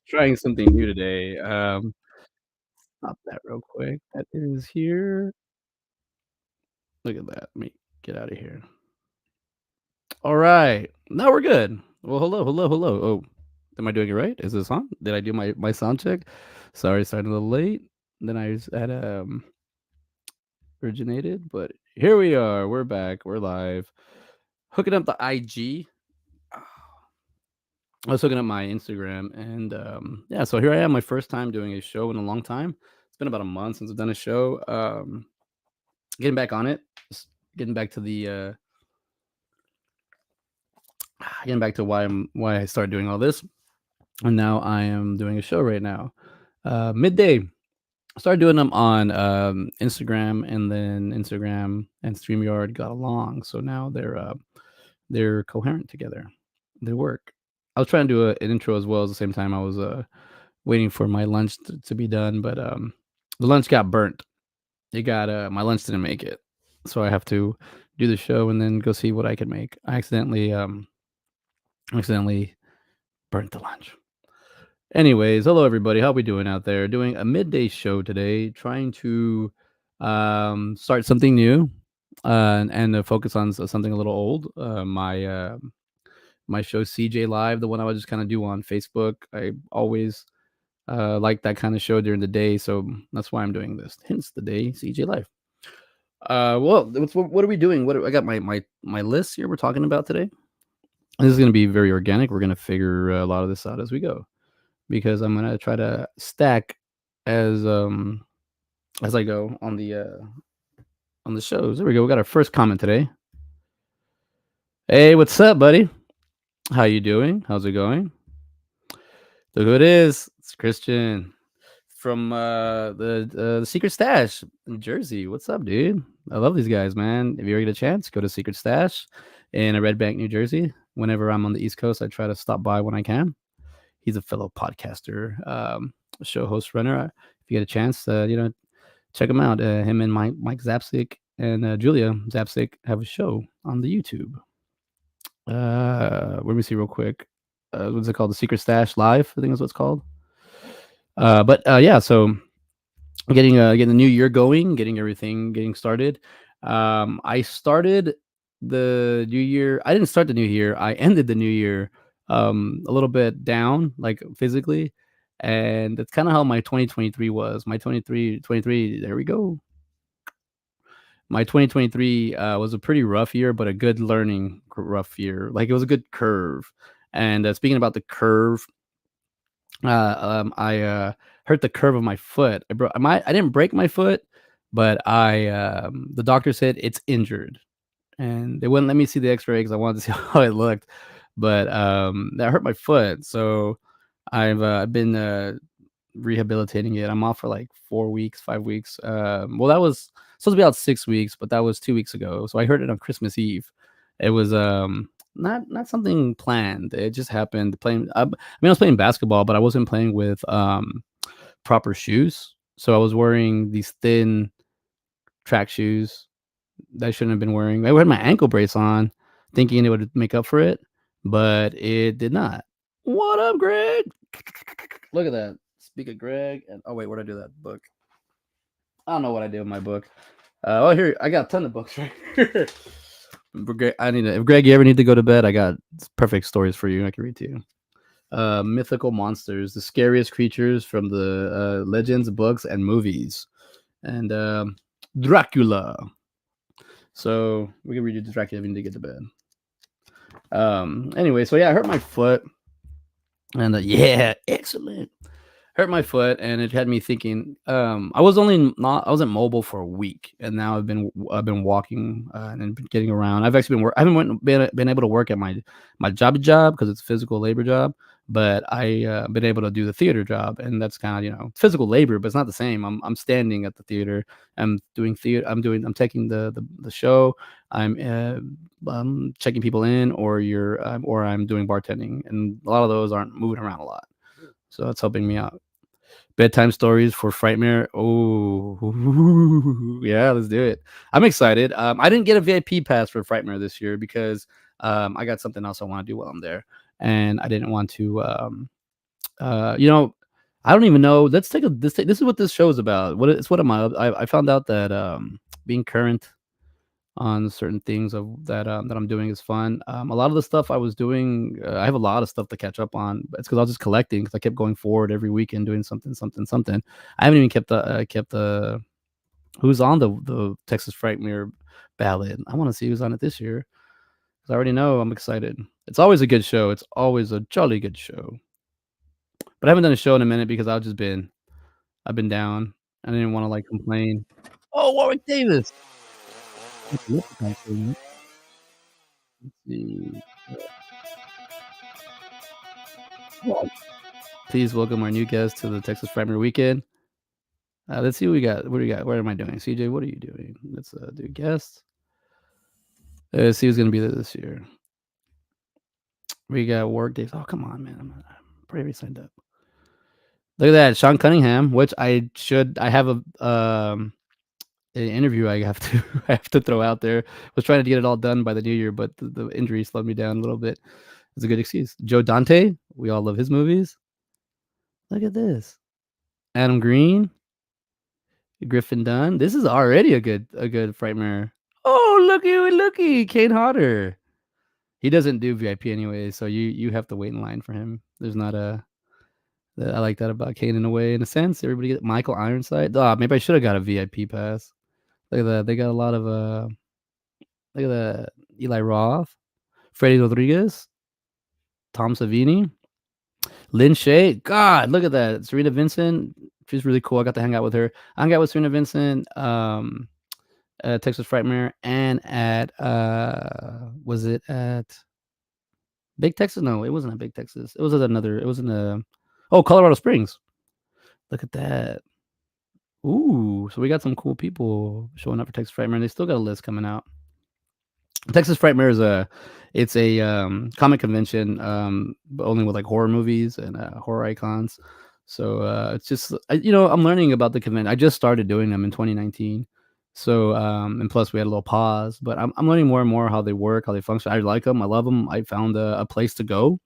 Trying something new today. Stop that real quick. That is here. Look at that. Let me get out of here. All right. Now we're good. Well, hello, hello, hello. Oh, am I doing it right? Is this on? Did I do my sound check? Sorry, starting a little late. Then I just had originated, but here we are. We're back. We're live. Hooking up the IG. I was hooking up my Instagram, and yeah, so here I am, my first time doing a show in a long time. It's been about a month since I've done a show. Getting back on it, getting back to the getting back to why I started doing all this, and now I am doing a show right now. Midday. I started doing them on Instagram, and then Instagram and StreamYard got along, so now they're coherent together. They work. I was trying to do an intro as well at the same time. I was waiting for my lunch to be done, but the lunch got burnt. It got my lunch didn't make it, so I have to do the show and then go see what I can make. I accidentally burnt the lunch. Anyways, hello everybody. How we doing out there? Doing a midday show today, trying to start something new and focus on something a little old. My show CJ Live, the one I would just kind of do on Facebook. I always like that kind of show during the day, so that's why I'm doing this. Hence the day CJ Live. Well, what are we doing? I got my list here. We're talking about today. This is going to be very organic. We're going to figure a lot of this out as we go because I'm going to try to stack as as I go on the shows. There we go. We got our first comment today. Hey, what's up, buddy? How you doing? How's it going? Look who it is. It's Christian from the Secret Stash in Jersey. What's up, dude? I love these guys, man. If you ever get a chance, go to Secret Stash in Red Bank, New Jersey. Whenever I'm on the East Coast, I try to stop by when I can. He's a fellow podcaster, show host, runner. If you get a chance, check him out. Him and Mike Zapsik and Julia Zapsik have a show on the YouTube. Let me see real quick. What's it called? The Secret Stash Live, I think is what it's called. But yeah, so getting the new year going, getting started. I started the new year. I didn't start the new year. I ended the new year a little bit down, like physically, and that's kind of how my 2023 was. My 23. There we go. My 2023 was a pretty rough year, but a good learning rough year. Like it was a good curve. And speaking about the curve, I hurt the curve of my foot. I didn't break my foot, but the doctor said it's injured, and they wouldn't let me see the X-ray because I wanted to see how it looked. But that hurt my foot, so I've been rehabilitating it. I'm off for like 4 weeks, 5 weeks. Well, that was supposed to be out 6 weeks, but that was 2 weeks ago. So I heard it on Christmas Eve. It was not something planned. It just happened. I was playing basketball, but I wasn't playing with proper shoes. So I was wearing these thin track shoes that I shouldn't have been wearing. I had my ankle brace on, thinking it would make up for it, but it did not. What up, Greg? Look at that. Speak of Greg, and oh wait, where'd I do that book? I don't know what I did with my book. Here I got a ton of books right here. If Greg, you ever need to go to bed, I got perfect stories for you. I can read to you. Mythical monsters, the scariest creatures from the legends, books, and movies, and Dracula. So we can read you the Dracula if you need to get to bed. Anyway, so yeah, I hurt my foot, and yeah, excellent. Hurt my foot, and it had me thinking. I wasn't mobile for a week, and now I've been walking and been getting around. I've actually I haven't been able to work at my job because it's a physical labor job, but I been able to do the theater job, and that's kind of physical labor, but it's not the same. I'm standing at the theater. I'm doing theater. I'm taking the show. I'm checking people in, or I'm doing bartending, and a lot of those aren't moving around a lot. So that's helping me out. Bedtime stories for Frightmare. Oh, yeah, let's do it. I'm excited. I didn't get a VIP pass for Frightmare this year because I got something else I want to do while I'm there, and I didn't want to You know, I don't even know. Let's take a this is what this show is about. What am I found out that being current on certain things that I'm doing is fun. A lot of the stuff I was doing, I have a lot of stuff to catch up on. But it's because I was just collecting because I kept going forward every weekend doing something, something, something. I haven't even kept the who's on the Texas Frightmare ballad. I want to see who's on it this year because I already know I'm excited. It's always a good show. It's always a jolly good show. But I haven't done a show in a minute because I've been down. I didn't want to like complain. Oh, Warwick Davis. Let's look at that for you. Let's see. Well, please welcome our new guest to the Texas Frightmare Weekend. Let's see what we got. What do we got? What am I doing? CJ, what are you doing? Let's do guests. Let's see who's gonna be there this year. We got Warwick Davis. Oh, come on, man. I'm pretty signed up. Look at that, Sean Cunningham, which I have an interview I have to I have to throw out there. Was trying to get it all done by the new year, but the injury slowed me down a little bit. It's a good excuse. Joe Dante, we all love his movies. Look at this. Adam Green, Griffin Dunn. This is already a good Frightmare. Oh, looky, Kane Hodder. He doesn't do VIP anyway, so you have to wait in line for him. There's not a I like that about Kane in a way, in a sense. Everybody get Michael Ironside. Ah, maybe I should have got a VIP pass. Look at that. They got a lot of look at that. Eli Roth, Freddie Rodriguez, Tom Savini, Lynn Shay. God, look at that. Serena Vincent. She's really cool. I got to hang out with her. I hung out with Serena Vincent, at Texas Frightmare, and at was it at Big Texas? No, it wasn't at Big Texas. It was at another. It was in the Colorado Springs. Look at that. Ooh, so we got some cool people showing up for Texas Frightmare. And they still got a list coming out. Texas Frightmare is comic convention, but only with like horror movies and horror icons. So it's just I'm learning about the convention. I just started doing them in 2019. So and plus we had a little pause, but I'm learning more and more how they work, how they function. I like them. I love them. I found a place to go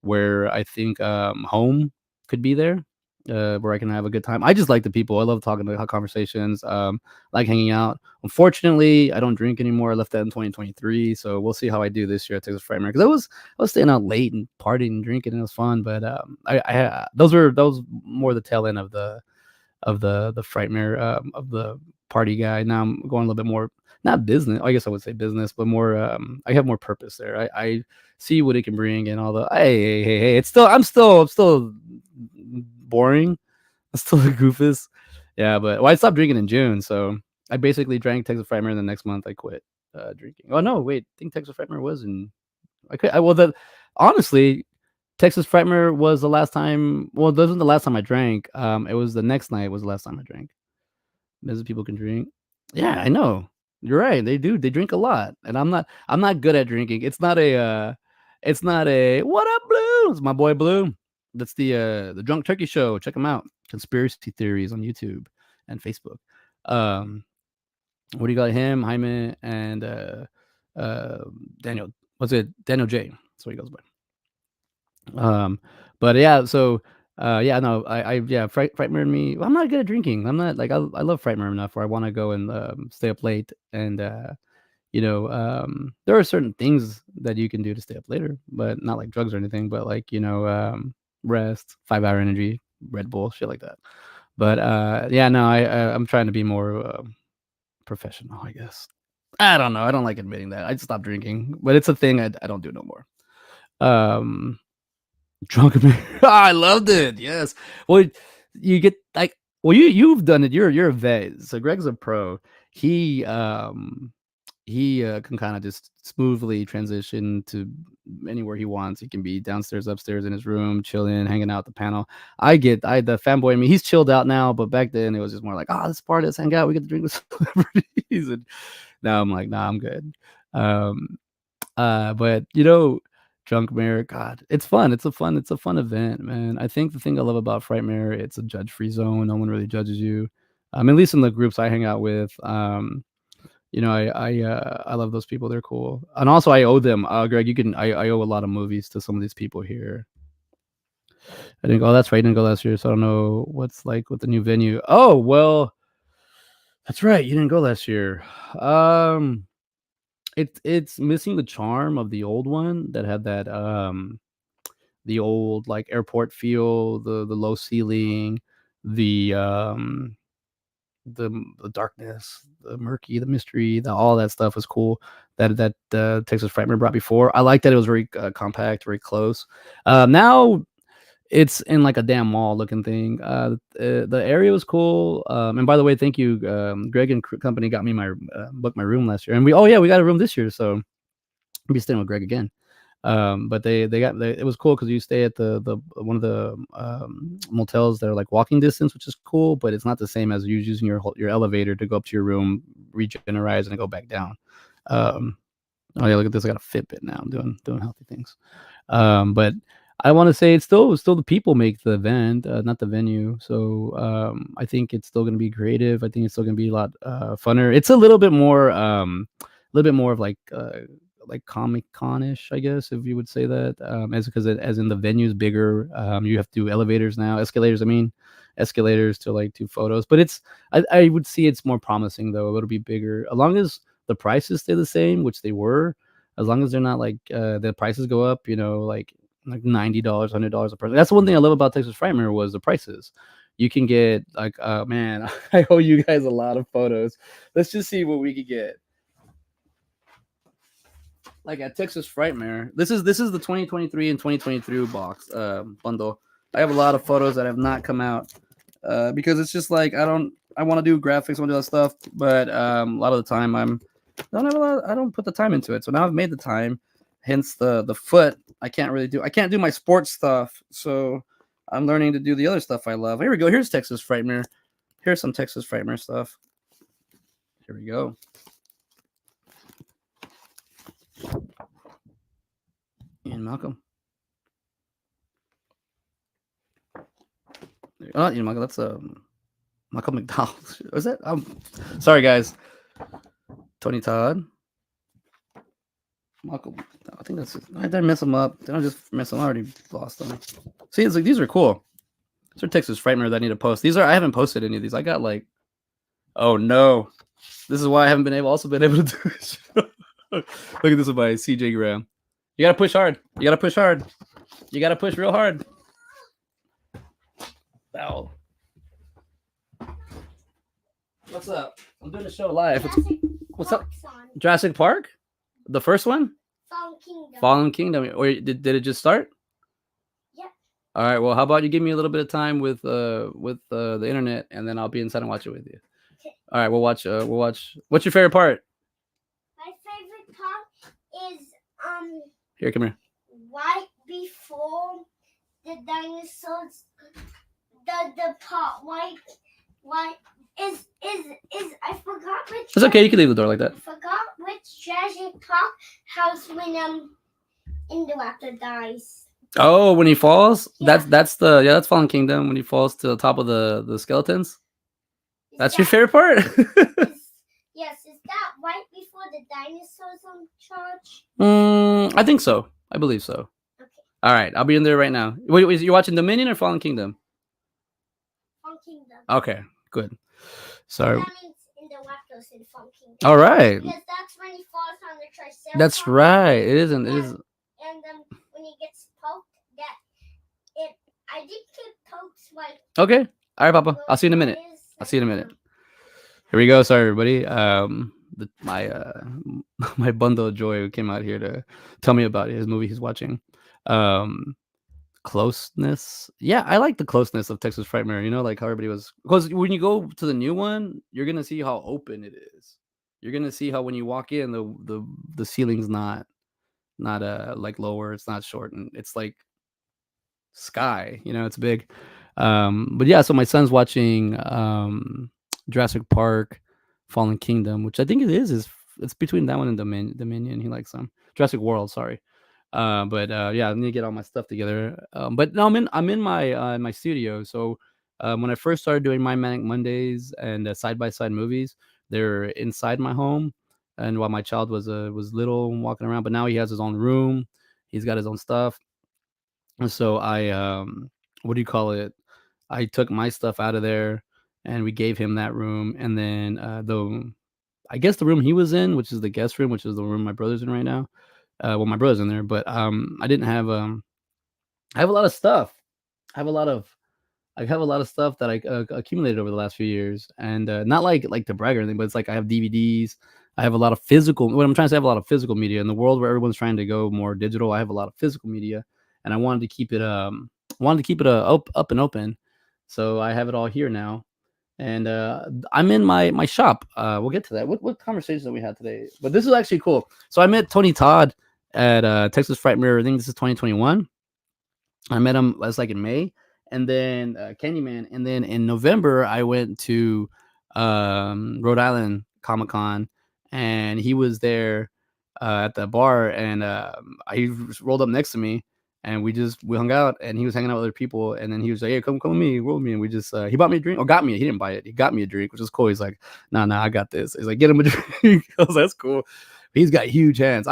where I think home could be there, where I can have a good time. I just like the people. I love talking to have conversations. Like hanging out. Unfortunately, I don't drink anymore. I left that in 2023, so we'll see how I do this year at Texas Frightmare. Because I was staying out late and partying and drinking, and it was fun. But those more the tail end of the Frightmare of the party guy. Now I'm going a little bit more not business. I guess I would say business, but more. I have more purpose there. I see what it can bring and all the hey. It's still I'm still boring. I'm still a goofus. Yeah, but I stopped drinking in June, so I basically drank Texas Frightmare, and the next month I quit drinking. Oh no, wait, I think Texas Frightmare was in. I quit. Honestly, Texas Frightmare was the last time. Well, that wasn't the last time I drank. It was the next night was the last time I drank. Busy people can drink. Yeah, I know. You're right. They do. They drink a lot, and I'm not good at drinking. It's not a what up, Blue? It's my boy Blue. That's the Drunk Turkey Show. Check them out. Conspiracy theories on YouTube and Facebook. Um, what do you got? Him, Hyman, and uh, Daniel. What's it? Daniel J. That's what he goes by. Um, but yeah, so yeah, no, yeah, Frightmare and me. I'm not good at drinking. I'm not like I love Frightmare enough where I want to go and stay up late. And there are certain things that you can do to stay up later, but not like drugs or anything. But like rest, 5 hour energy, Red Bull, shit like that. But yeah, no, I'm trying to be more professional, I guess. I don't know. I don't like admitting that. I just stopped drinking, but it's a thing I don't do no more. Um, Drunk Man. I loved it. Yes. Well, you get like you've done it. You're a vet. So Greg's a pro. He can kind of just smoothly transition to anywhere he wants. He can be downstairs, upstairs in his room, chilling, hanging out at the panel. The fanboy in me. He's chilled out now, but back then it was just more like, oh, this party, let's hang out. We get to drink with celebrities. And now I'm like, nah, I'm good. Um, but Drunk Mirror, God, it's fun. It's a fun event, man. I think the thing I love about Frightmare, it's a judge-free zone. No one really judges you. At least in the groups I hang out with. I love those people. They're cool. And also I owe them, Greg, I owe a lot of movies to some of these people here. I didn't go. Oh, that's right. I didn't go last year, so I don't know what's like with the new venue. Oh well, that's right. You didn't go last year. Um, it's missing the charm of the old one that had that the old like airport feel, the low ceiling, the the darkness, the murky, the mystery, all that stuff was cool. That Texas Frightmare brought before. I like that it was very compact, very close. Now it's in like a damn mall looking thing. The area was cool. And by the way, thank you, Greg and company got me my booked my room last year, and we oh yeah we got a room this year, so I'll be staying with Greg again. But it was cool because you stay at the one of the motels that are like walking distance, which is cool, but it's not the same as you using your elevator to go up to your room, regenerize, and then go back down. Um, oh yeah, look at this! I got a Fitbit now. I'm doing healthy things. But I want to say it's still the people make the event, not the venue. So I think it's still going to be creative. I think it's still going to be a lot funner. It's a little bit more of like Comic Con-ish, I guess, if you would say that. As because as in the venue's bigger, you have to do elevators now, escalators. I mean, escalators to like do photos. But I would see it's more promising though. It'll be bigger, as long as the prices stay the same, which they were, as long as they're not like the prices go up, like $90, $100 a person. That's the one thing I love about Texas Frightmare was the prices. You can get like, man, I owe you guys a lot of photos. Let's just see what we could get. Like at Texas Frightmare, this is the 2023 and 2023 box bundle. I have a lot of photos that have not come out because it's just like I want to do graphics, I want to do that stuff, but a lot of the time I don't put the time into it. So now I've made the time, hence the foot. I can't do my sports stuff. So I'm learning to do the other stuff I love. Here we go. Here's Texas Frightmare. Here's some Texas Frightmare stuff. Here we go. Ian Malcolm. Not Ian Malcolm. That's Michael McDowell. Was that? Sorry, guys. Tony Todd. Michael. I think that's. I didn't mess them up. Did I just mess them? I already lost them. See, it's like these are cool. These are Texas Frightmare that I need to post. I haven't posted any of these. I got like. Oh no. This is why I haven't been able to do it. Look at this with my CJ Graham. You gotta push hard. You gotta push hard. You gotta push real hard. Ow. What's up? I'm doing a show live. What's up? Jurassic Park? The first one? Fallen Kingdom. Fallen Kingdom. Or did it just start? Yeah. All right. Well, how about you give me a little bit of time with the internet, and then I'll be inside and watch it with you. Okay. All right. We'll watch. We'll watch. What's your favorite part? My favorite part is Here, come here. right before the dinosaurs. The part right is I forgot which. It's okay. You can leave the door like that. I forgot which Jurassic Park house when Indoraptor dies. Oh, when he falls, Yeah. that's Fallen Kingdom when he falls to the top of the skeletons. That's your Is favorite part. Yes, is that right before the dinosaurs on charge? I think so. I believe so. Okay. All right, I'll be in there right now. Wait, you're watching Dominion or Fallen Kingdom? Fallen Kingdom. Okay, good. Sorry. That means Indoraptor's in Fallen Kingdom. All right. Because that's when he falls on the Triceratops. That's right. It isn't. It is. And when he gets poked, I did get poked like. Okay. All right, Papa. I'll see you in a minute. I'll see you in a minute. Here we go. Sorry, everybody. My bundle of joy came out here to tell me about his movie he's watching. Closeness. Yeah, I like the closeness of Texas Frightmare. Like how everybody was. Because when you go to the new one, you're gonna see how open it is. You're gonna see how when you walk in, the ceiling's not like lower. It's not short, and it's like sky. It's big. But yeah, so my son's watching Jurassic Park, Fallen Kingdom, which I think it's between that one and Dominion. He likes them. Jurassic World, sorry. But yeah, I need to get all my stuff together. But no, I'm in my studio. So when I first started doing my Manic Mondays and side by side movies, they're inside my home. And while my child was little and walking around, but now he has his own room. He's got his own stuff. And so what do you call it? I took my stuff out of there, and we gave him that room, and then the I guess the room he was in, which is the guest room, which is the room my brother's in right now. Well, my brother's in there, but I didn't have I have a lot of stuff. I have a lot of I have a lot of stuff that I accumulated over the last few years, and not like to brag or anything, but it's like I have DVDs. I have a lot of physical. What I'm trying to say, I have a lot of physical media in the world where everyone's trying to go more digital. I have a lot of physical media, and I wanted to keep it up and open. So I have it all here now, and I'm in my shop. We'll get to that. What conversations that we had today? But this is actually cool. So I met Tony Todd at Texas Fright Mirror. I think this is 2021. I met him last like in May, and then Candyman, and then in November I went to Rhode Island Comic Con, and he was there at the bar, and I rolled up next to me, and we hung out, and he was hanging out with other people, and then he was like, "Hey, come with me, roll with me," and we just he bought me a drink, or got me. He didn't buy it. He got me a drink, which is cool. He's like, "Nah, I got this." He's like, "Get him a drink." I was like, "That's cool." He's got huge hands.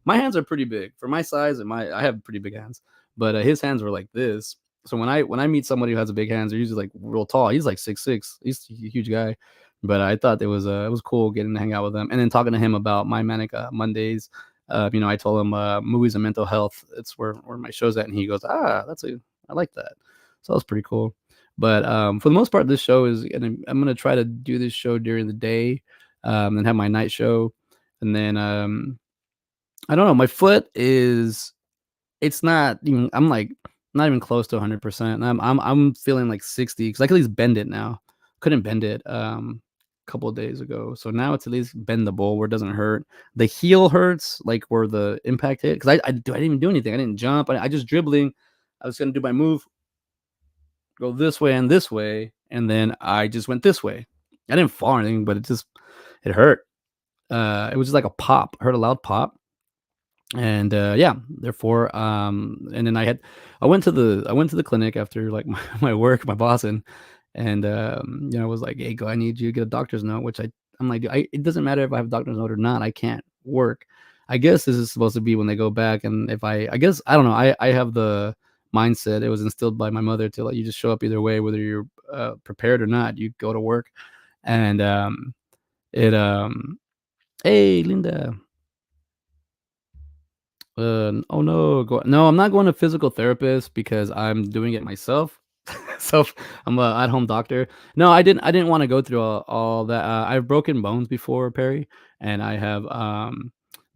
My hands are pretty big for my size, and my I have pretty big hands, but his hands were like this. So when I meet somebody who has a big hands, they're usually like real tall. He's like 6'6". He's a huge guy, but I thought it was cool getting to hang out with him, and then talking to him about my Manic Mondays. I told him movies and mental health. It's where my show's at, and he goes, I like that. So that was pretty cool. But for the most part, this show is, and I'm gonna try to do this show during the day, and have my night show, and then I don't know. My foot is it's not even I'm like not even close to 100%. I'm feeling like 60 because I can at least bend it now. Couldn't bend it a couple of days ago. So now it's at least bendable where it doesn't hurt. The heel hurts like where the impact hit because I didn't even do anything. I didn't jump. I just dribbling. I was gonna do my move, go this way, and then I just went this way. I didn't fall or anything, but it hurt. It was just like a pop. I heard a loud pop, and yeah, therefore and then I went to the clinic after like my work, my boss, and was like, "Hey, go, I need you to get a doctor's note," which I'm like, it doesn't matter if I have a doctor's note or not, I can't work. I guess this is supposed to be when they go back, and if I guess I don't know, I have the mindset, it was instilled by my mother to, like, you just show up either way, whether you're prepared or not, you go to work. And it hey, Linda. Oh no, no, I'm not going to physical therapist because I'm doing it myself. So I'm a at-home doctor. No, I didn't want to go through all that. I've broken bones before, Perry, and I have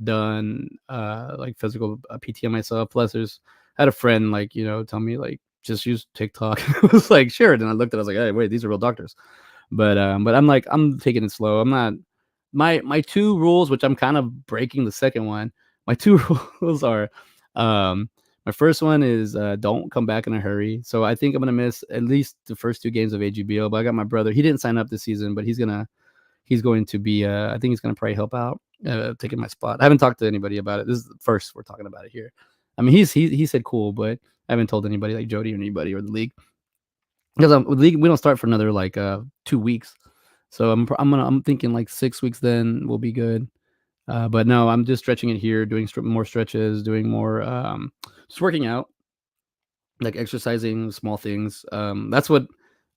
done like physical PT on myself. Plus, I had a friend like tell me like just use TikTok. I was like sure. Then I looked at it, I was like, hey, wait, these are real doctors. But I'm like I'm taking it slow. I'm not my two rules, which I'm kind of breaking the second one. My two rules are, my first one is don't come back in a hurry. So I think I'm gonna miss at least the first two games of AGBO. But I got my brother. He didn't sign up this season, but he's going to be. I think he's gonna probably help out, taking my spot. I haven't talked to anybody about it. This is the first we're talking about it here. I mean, he said cool, but I haven't told anybody like Jody or anybody or the league because with the league we don't start for another like 2 weeks. So I'm thinking like 6 weeks then we'll be good. But no, I'm just stretching it here, doing more stretches, doing more, just working out, like exercising, small things. That's what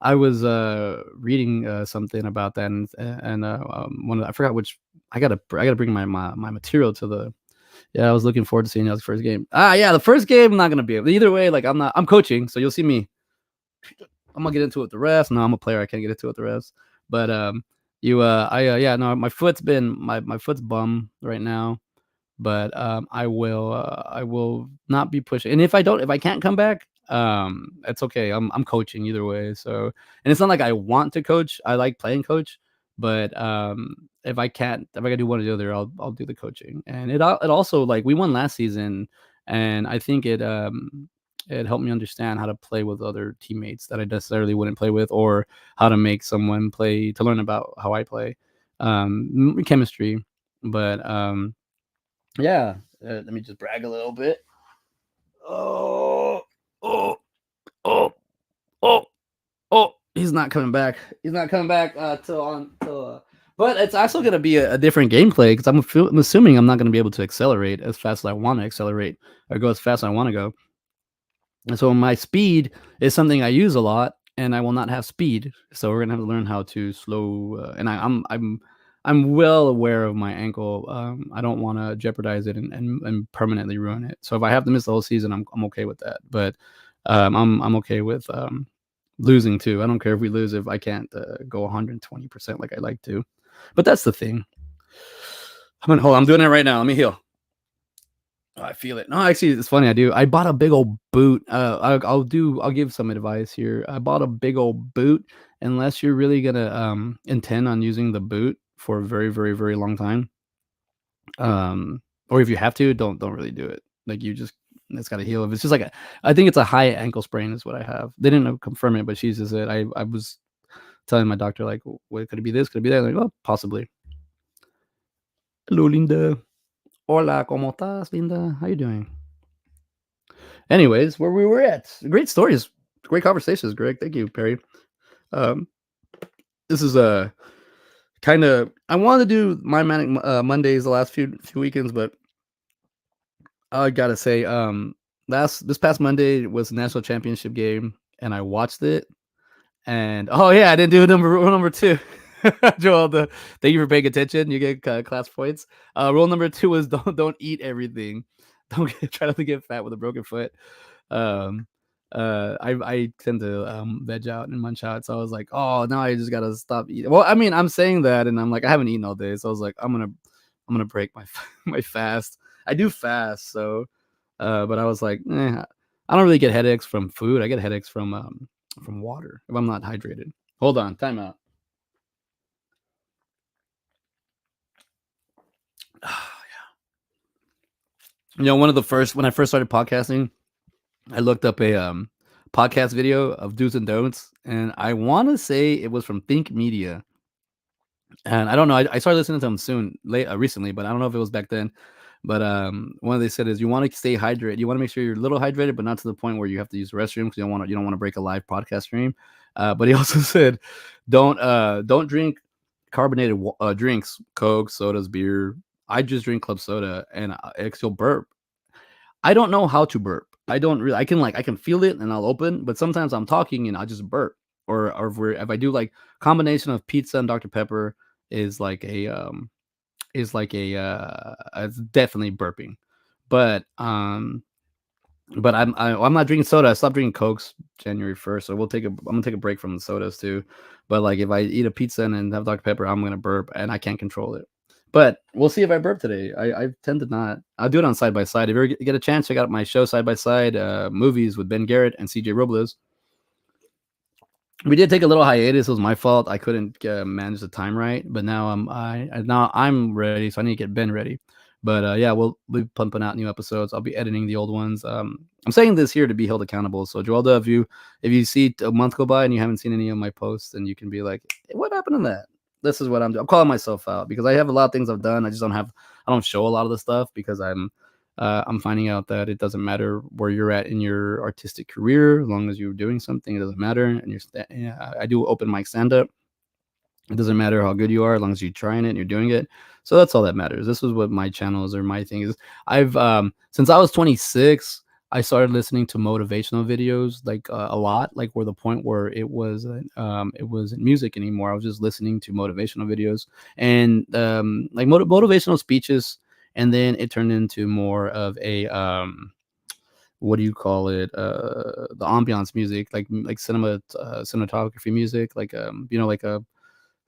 I was reading something about that, and one I forgot which. I gotta bring my material to the. Yeah, I was looking forward to seeing y'all's first game. Yeah, the first game I'm not gonna be able. Either way, like I'm coaching, so you'll see me. I'm gonna get into it with the refs. No, I'm a player. I can't get into it with the refs. But yeah, no, my foot's bum right now, but I will not be pushing. And if I can't come back, it's okay. I'm coaching either way. So, and it's not like I want to coach. I like playing coach, but if I gotta do one or the other, I'll do the coaching. And it also, like, we won last season, and I think it helped me understand how to play with other teammates that I necessarily wouldn't play with, or how to make someone play, to learn about how I play, chemistry. But yeah, let me just brag a little bit. Oh, oh, oh, oh, oh! He's not coming back. He's not coming back till. But it's also going to be a different gameplay because I'm assuming I'm not going to be able to accelerate as fast as I want to accelerate, or go as fast as I want to go. And so my speed is something I use a lot, and I will not have speed. So we're gonna have to learn how to slow. And I'm well aware of my ankle. I don't want to jeopardize it and permanently ruin it. So if I have to miss the whole season, I'm okay with that. But I'm okay with losing too. I don't care if we lose if I can't go 120% like I like to. But that's the thing. Hold on, I'm doing it right now. Let me heal. Oh, I feel it. No, actually, it's funny. I do. I bought a big old boot. I'll give some advice here. I bought a big old boot. Unless you're really gonna intend on using the boot for a very, very, very long time, or if you have to, don't really do it. Like you just it's got to heal. If it's just like I think it's a high ankle sprain is what I have. They didn't confirm it, but she just said I was telling my doctor like, what could it be? This could it be that? Like, oh, possibly. Hello, Linda. Hola, cómo estás, Linda? How you doing? Anyways, where we were at. Great stories, great conversations, Greg. Thank you, Perry. Um, this is a kind of I wanted to do my Manic Mondays the last few weekends, but I gotta say, this past Monday was the national championship game, and I watched it. And oh yeah, I didn't do rule number two. Joel, thank you for paying attention. You get class points. Rule number two was don't eat everything. Try not to get fat with a broken foot. Um, I tend to veg out and munch out, so I was like, oh, now I just gotta stop eating. Well, I mean, I'm saying that, and I'm like, I haven't eaten all day, so I was like, I'm gonna break my my fast. I do fast, so but I was like, I don't really get headaches from food. I get headaches from water if I'm not hydrated. Hold on, time out. One of the first when I first started podcasting, I looked up a podcast video of do's and don'ts, and I want to say it was from Think Media. And I don't know. I started listening to them recently, but I don't know if it was back then. But one they said is you want to stay hydrated. You want to make sure you're a little hydrated, but not to the point where you have to use the restroom because you don't want to break a live podcast stream. But he also said, don't drink carbonated drinks, Coke, sodas, beer. I just drink club soda, and you'll burp. I don't know how to burp. I don't really. I can feel it, and I'll open. But sometimes I'm talking and I just burp. Or if I do like combination of pizza and Dr Pepper is like a it's definitely burping. But I'm not drinking soda. I stopped drinking Cokes January 1st, so I'm gonna take a break from the sodas too. But like if I eat a pizza and then have Dr Pepper, I'm gonna burp and I can't control it. But we'll see if I burp today. I tend to not. I'll do it on side by side. If you ever get a chance, check out my show Side by Side movies with Ben Garrett and CJ Robles. We did take a little hiatus. It was my fault. I couldn't manage the time right, but now I'm ready, so I need to get Ben ready. But yeah, we'll be pumping out new episodes. I'll be editing the old ones. I'm saying this here to be held accountable. So Joelda, if you see a month go by and you haven't seen any of my posts, then you can be like, hey, what happened to that? This is what I'm doing. I'm calling myself out because I have a lot of things I've done. I don't show a lot of the stuff because I'm finding out that it doesn't matter where you're at in your artistic career, as long as you're doing something, it doesn't matter. And I do open mic stand up. It doesn't matter how good you are, as long as you're trying it and you're doing it. So that's all that matters. This is what my channel is or my thing is. I've since I was 26, I started listening to motivational videos like a lot, like where the point where it wasn't music anymore. I was just listening to motivational videos and like motivational speeches, and then it turned into more of a what do you call it? The ambiance music, like cinematography music, like like a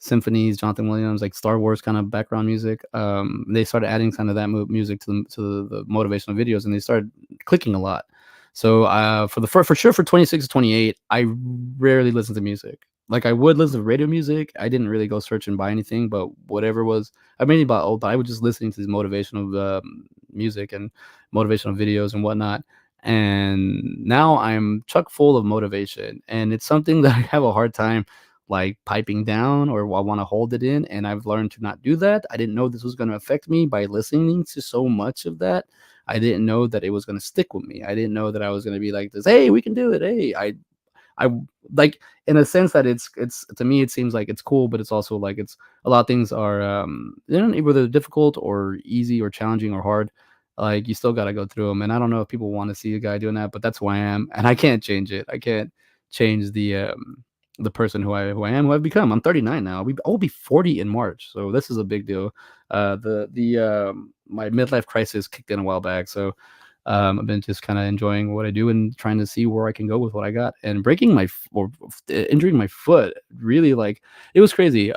symphonies, Jonathan Williams, like Star Wars kind of background music. They started adding kind of that music to the motivational videos, and they started clicking a lot. So for sure for 26 to 28, I rarely listen to music. Like I would listen to radio music. I didn't really go search and buy anything, but whatever was, I mainly bought old, but I was just listening to these motivational music and motivational videos and whatnot. And now I'm chock full of motivation, and it's something that I have a hard time like piping down or I want to hold it in. And I've learned to not do that. I didn't know this was going to affect me by listening to so much of that. I didn't know that it was going to stick with me. I didn't know that I was going to be like this. Hey, we can do it. Hey, I like in a sense that it's to me it seems like it's cool, but it's also like it's a lot of things are they're not either difficult or easy or challenging or hard. Like, you still got to go through them. And I don't know if people want to see a guy doing that, but that's who I am, and I can't change it. I can't change the person who I am, who I've become. I'm 39 now. I'll be 40 in March, so this is a big deal. The My midlife crisis kicked in a while back, so I've been just kind of enjoying what I do and trying to see where I can go with what I got. And breaking injuring my foot really, like, it was crazy.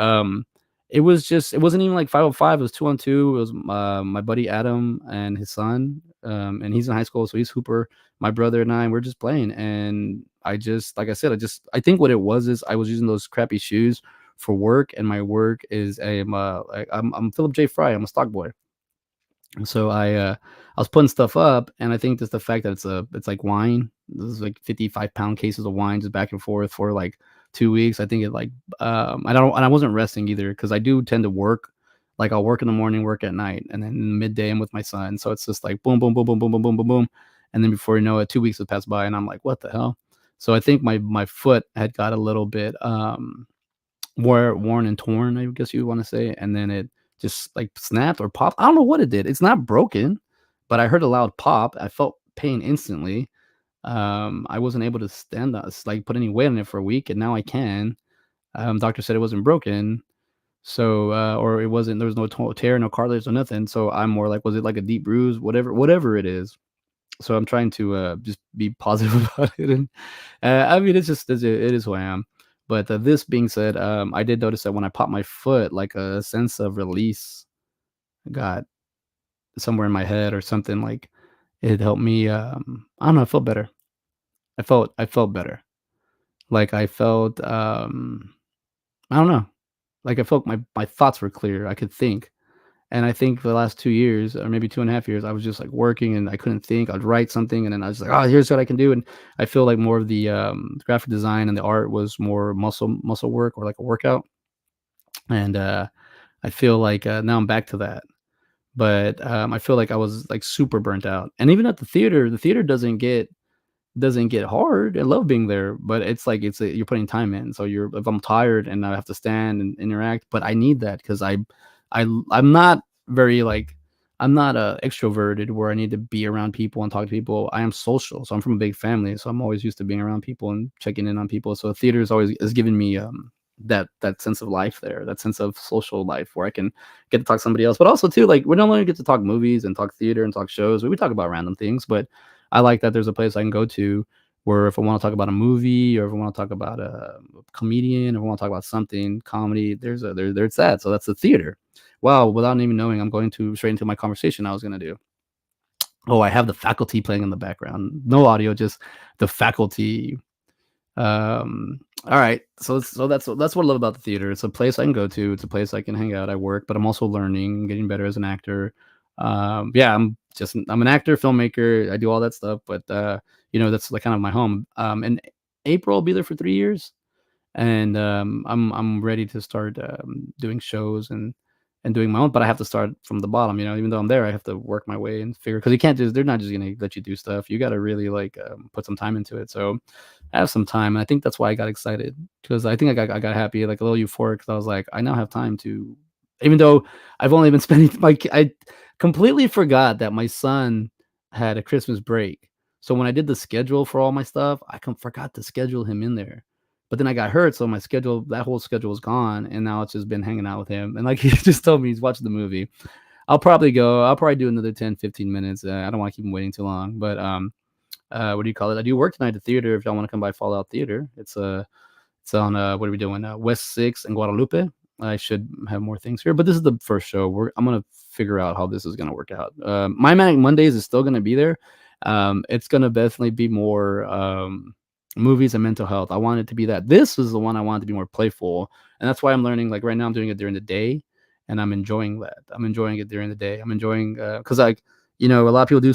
It wasn't even like 505. It was 2-on-2. It was my buddy Adam and his son, and he's in high school, so he's hooper. My brother and I, we're just playing, and I just, like I said, I think what it was is I was using those crappy shoes for work, and my work is I'm Philip J. Fry. I'm a stock boy. And so I was putting stuff up, and I think just the fact that it's like wine. This is like 55-pound cases of wine just back and forth for like 2 weeks. I think it like I don't and I wasn't resting either because I do tend to work. Like, I'll work in the morning, work at night, and then midday I'm with my son. So it's just like boom, boom, boom, boom, boom, boom, boom, boom, boom, and then before you know it, 2 weeks have passed by, and I'm like, what the hell? So I think my foot had got a little bit worn and torn, I guess you want to say, and then it just like snapped or popped. I don't know what it did. It's not broken, but I heard a loud pop. I felt pain instantly. I wasn't able to stand up, like, put any weight on it for a week, and now I can. Doctor said it wasn't broken, so or it wasn't. There was no tear, no cartilage, or nothing. So I'm more like, was it like a deep bruise, whatever it is. So I'm trying to just be positive about it, and I mean, it is who I am. But this being said, I did notice that when I popped my foot, like, a sense of release got somewhere in my head or something. Like, it helped me. I don't know. I felt better. I felt better. Like, I felt. I don't know. Like, I felt my thoughts were clear. I could think. And I think for the last 2 years, or maybe 2.5 years, I was just like working and I couldn't think. I'd write something and then I was like, oh, here's what I can do. And I feel like more of the graphic design and the art was more muscle work or like a workout. And I feel like now I'm back to that. But I feel like I was like super burnt out. And even at the theater doesn't get hard. I love being there, but it's like you're putting time in. So if I'm tired and I have to stand and interact, but I need that because I'm not very like I'm not extroverted where I need to be around people and talk to people. I am social, so I'm from a big family, so I'm always used to being around people and checking in on people. So theater is giving me that sense of life there, that sense of social life where I can get to talk to somebody else, but also too, like, we don't only get to talk movies and talk theater and talk shows. We talk about random things, but I like that there's a place I can go to where if I want to talk about a movie or if I want to talk about a comedian or if I want to talk about something comedy, there's that. So that's the theater. Wow, without even knowing, I'm going to straight into my conversation I was gonna do. Oh, I have the faculty playing in the background. No audio, just the faculty. All right. So that's what I love about the theater. It's a place I can go to. It's a place I can hang out. I work, but I'm also learning, getting better as an actor. Yeah, I'm an actor, filmmaker. I do all that stuff, but that's like kind of my home. In April, I'll be there for 3 years, and I'm ready to start doing shows and doing my own. But I have to start from the bottom. Even though I'm there, I have to work my way and figure because you can't just they're not just gonna let you do stuff. You got to really like put some time into it. So I have some time, and I think that's why I got excited because I think I got happy, like a little euphoric. Because I was like, I now have time to, even though I've only been spending I completely forgot that my son had a Christmas break. So when I did the schedule for all my stuff, forgot to schedule him in there. But then I got hurt, so that whole schedule was gone, and now it's just been hanging out with him. And like he just told me he's watching the movie. I'll probably do another 10, 15 minutes. I don't want to keep him waiting too long. But what do you call it? I do work tonight at theater. If y'all want to come by Fallout Theater, it's on what are we doing? West 6 and Guadalupe. I should have more things here, but this is the first show. I'm gonna figure out how this is gonna work out. My Manic Mondays is still gonna be there. It's gonna definitely be more movies and mental health. I want it to be that. This is the one I wanted to be more playful, and that's why I'm learning. Like right now, I'm doing it during the day, and I'm enjoying that. I'm enjoying it during the day. I'm enjoying because like a lot of people do.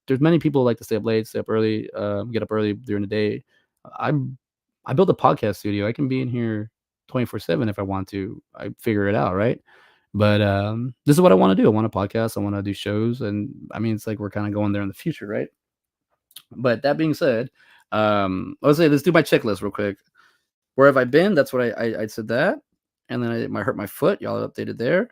There's many people like to stay up late, stay up early, get up early during the day. I'm I built a podcast studio. I can be in here 24/7 if I want to. I figure it out, right? But this is what I want to do. I want a podcast. I want to do shows, and I mean, it's like we're kind of going there in the future, right? But that being said, let's do my checklist real quick. Where have I been? That's what I said that, and then I hurt my foot. Y'all updated there.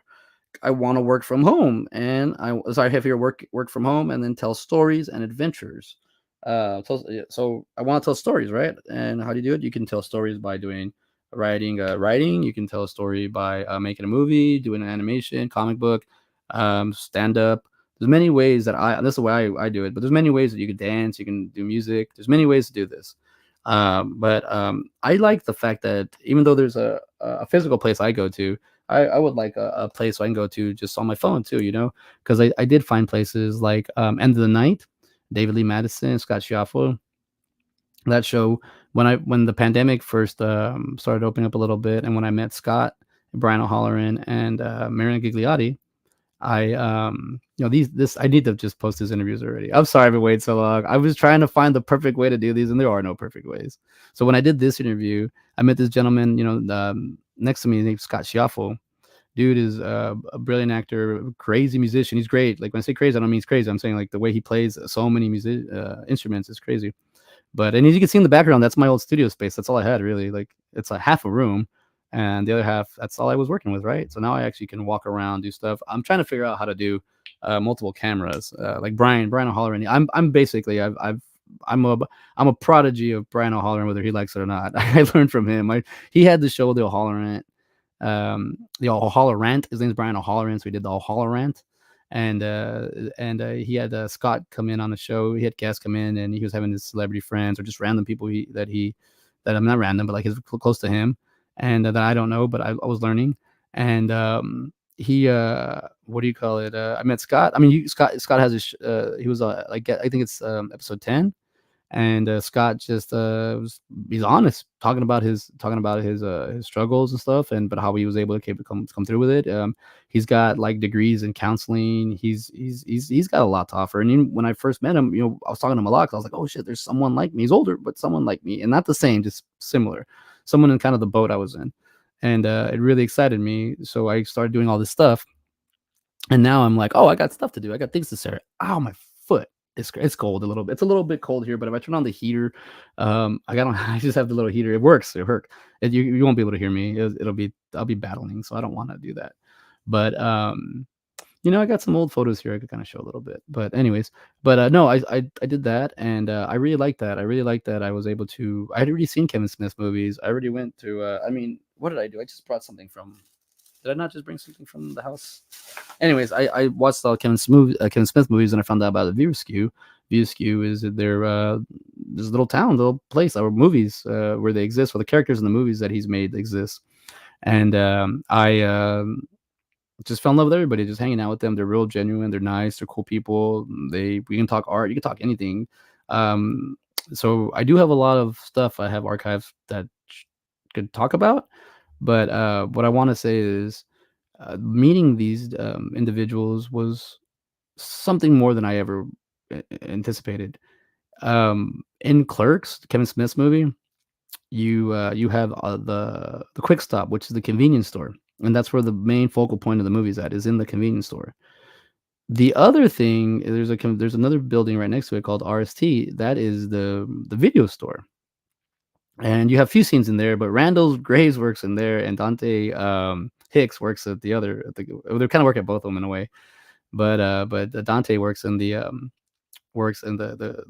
I want to work from home, and I have here work from home, and then tell stories and adventures. So I want to tell stories, right? And how do you do it? You can tell stories by doing writing. You can tell a story by making a movie, doing an animation, comic book, stand up. There's many ways that this is the way I do it, but there's many ways that you can dance, you can do music. There's many ways to do this. But I like the fact that even though there's a physical place I go to, I would like a place I can go to just on my phone too, because I did find places like End of the Night, David Lee Madison, Scott Schiaffo. That show, when the pandemic first started opening up a little bit, and when I met Scott, Brian O'Halloran, and Marion Gigliotti, these this I need to just post these interviews already. I'm sorry I've been waiting so long. I was trying to find the perfect way to do these, and there are no perfect ways. So when I did this interview, I met this gentleman, next to me, named Scott Schiaffo. Dude is a brilliant actor, crazy musician. He's great. Like when I say crazy, I don't mean he's crazy. I'm saying like the way he plays so many instruments is crazy. But and as you can see in the background, that's my old studio space. That's all I had really. Like it's a half a room, and the other half, that's all I was working with, right? So now I actually can walk around, do stuff. I'm trying to figure out how to do multiple cameras, like Brian O'Halloran. I'm basically I'm a I'm a prodigy of Brian O'Halloran, whether he likes it or not. I learned from him. He had the show The O'Halloran, the O'Halloran. His name's Brian O'Halloran, so he did the O'Halloran, and he had Scott come in on the show. He had guests come in, and he was having his celebrity friends or just random people that I'm not random, but like his close to him, and that I don't know, but I was learning. And he what do you call it? I met Scott. I mean, Scott has he was like I think it's episode 10, and Scott just he's honest talking about his struggles and stuff, and but how he was able to come through with it. He's got like degrees in counseling. He's got a lot to offer. And even when I first met him, I was talking to him a lot because I was like, oh shit, there's someone like me. He's older, but someone like me, and not the same, just similar. Someone in kind of the boat I was in, and it really excited me. So I started doing all this stuff, and now I'm like, oh, I got stuff to do. I got things to say. Ow, my foot. It's cold a little bit. It's a little bit cold here, but if I turn on the heater, I got I just have the little heater. It works. It works. You won't be able to hear me. I'll be battling, so I don't want to do that. But I got some old photos here I could kind of show a little bit. But anyways, but no, I did that, and I really like that. I really like that I was able to. I had already seen Kevin Smith movies. I already went to. I mean, what did I do? I just brought something from. Did I not just bring something from the house? Anyways, I watched all Kevin Smith movies, and I found out about the View Skew. View Skew is their this little town, little place, or movies where they exist, where the characters in the movies that he's made exist. And I just fell in love with everybody, just hanging out with them. They're real genuine. They're nice. They're cool people. We can talk art. You can talk anything. Um, so I do have a lot of stuff I have archives that could talk about. But what I want to say is meeting these individuals was something more than I ever anticipated. In Clerks, Kevin Smith's movie, you have the Quick Stop, which is the convenience store, and that's where the main focal point of the movie is in the convenience store. The other thing, there's another building right next to it called RST. That is the video store, and you have a few scenes in there. But Randall Graves works in there, and Dante Hicks works at the other. They kind of work at both of them in a way. But Dante works in the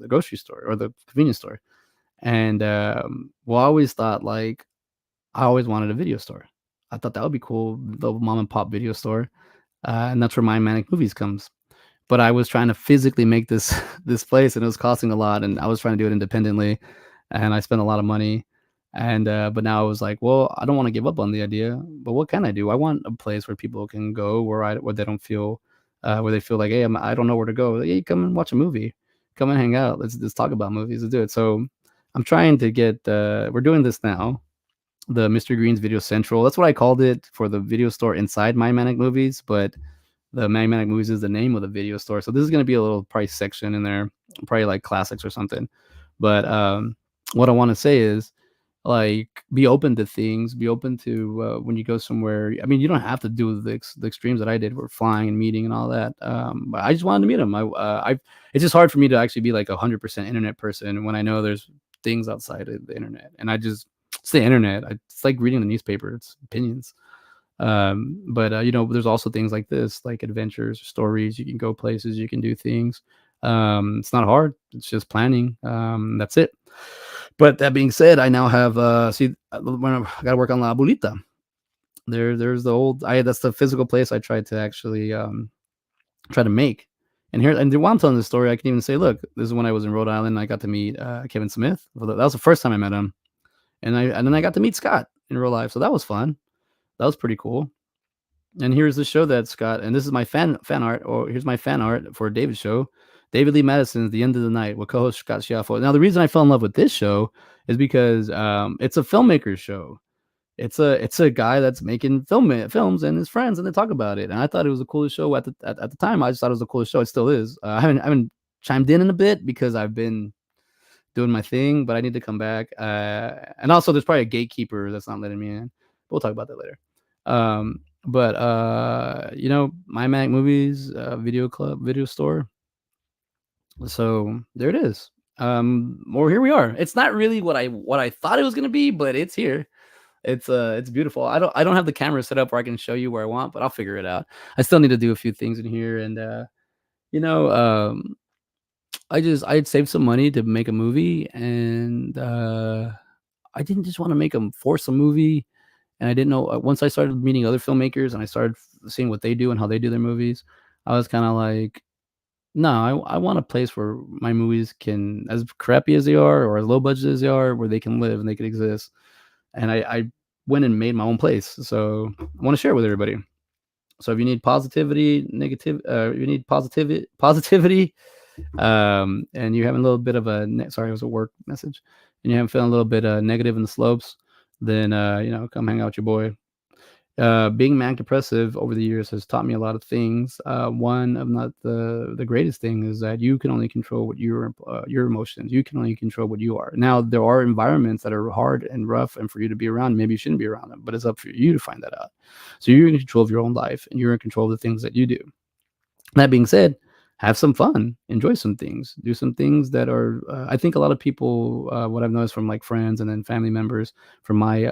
grocery store or the convenience store. And well, I always thought like I always wanted a video store. I thought that would be cool, the mom and pop video store, and that's where my Manic Movies comes. But I was trying to physically make this this place, and it was costing a lot, and I was trying to do it independently, and I spent a lot of money. And but now I was like, well, I don't want to give up on the idea, but what can I do? I want a place where people can go where they don't feel where they feel like, hey, I don't know where to go. Like, hey, come and watch a movie, come and hang out. Let's talk about movies. Let's do it. So I'm trying to get. We're doing this now, the Mr. Green's Video Central. That's what I called it for the video store inside My Manic Movies, but the My Manic Movies is the name of the video store. So this is going to be a little price section in there, probably like classics or something. But what I want to say is, like, be open to things, be open to when you go somewhere. I mean, you don't have to do the extremes that I did, where flying and meeting and all that. But I just wanted to meet them. It's just hard for me to actually be like 100% internet person when I know there's things outside of the internet, and I just it's the internet. It's like reading the newspaper. It's opinions. But there's also things like this, like adventures, stories. You can go places, you can do things. It's not hard. It's just planning. That's it. But that being said, I now have when I got to work on La Bolita. There's the old. I That's the physical place I tried to actually try to make. And while I'm telling this story, I can even say, look, this is when I was in Rhode Island. I got to meet Kevin Smith. Well, that was the first time I met him, and then I got to meet Scott in real life. So that was fun. That was pretty cool. And here's the show that Scott, and this is my fan art, or here's my fan art for David's show. David Lee Madison's The End of the Night with co-host Scott Schiaffo. Now, the reason I fell in love with this show is because it's a filmmaker's show. It's a guy that's making films and his friends, and they talk about it. And I thought it was the coolest show at the time. I just thought it was the coolest show. It still is. I haven't chimed in a bit because I've been doing my thing, but I need to come back. And also, there's probably a gatekeeper that's not letting me in. We'll talk about that later. But my Manic Movies video club, video store. So there it is. Or here we are. It's not really what I thought it was gonna be, but it's here. It's beautiful. I don't have the camera set up where I can show you where I want, but I'll figure it out. I still need to do a few things in here, and you know, um, I'd saved some money to make a movie, and I didn't just want to make them force a movie. And I didn't know once I started meeting other filmmakers and I started seeing what they do and how they do their movies, I was kind of like, no, I want a place where my movies can, as crappy as they are or as low budget as they are, where they can live and they can exist. And I went and made my own place. So I want to share it with everybody. So if you need positivity, you need positivity, and you're having a little bit of sorry, it was a work message, and you're feeling a little bit negative in the slopes, then come hang out with your boy. Being manic depressive over the years has taught me a lot of things. One of not the greatest thing is that you can only control what your emotions. You can only control what you are. Now there are environments that are hard and rough, and for you to be around, maybe you shouldn't be around them. But it's up for you to find that out. So you're in control of your own life, and you're in control of the things that you do. That being said, have some fun, enjoy some things, do some things that are. I think a lot of people, what I've noticed from like friends and then family members from my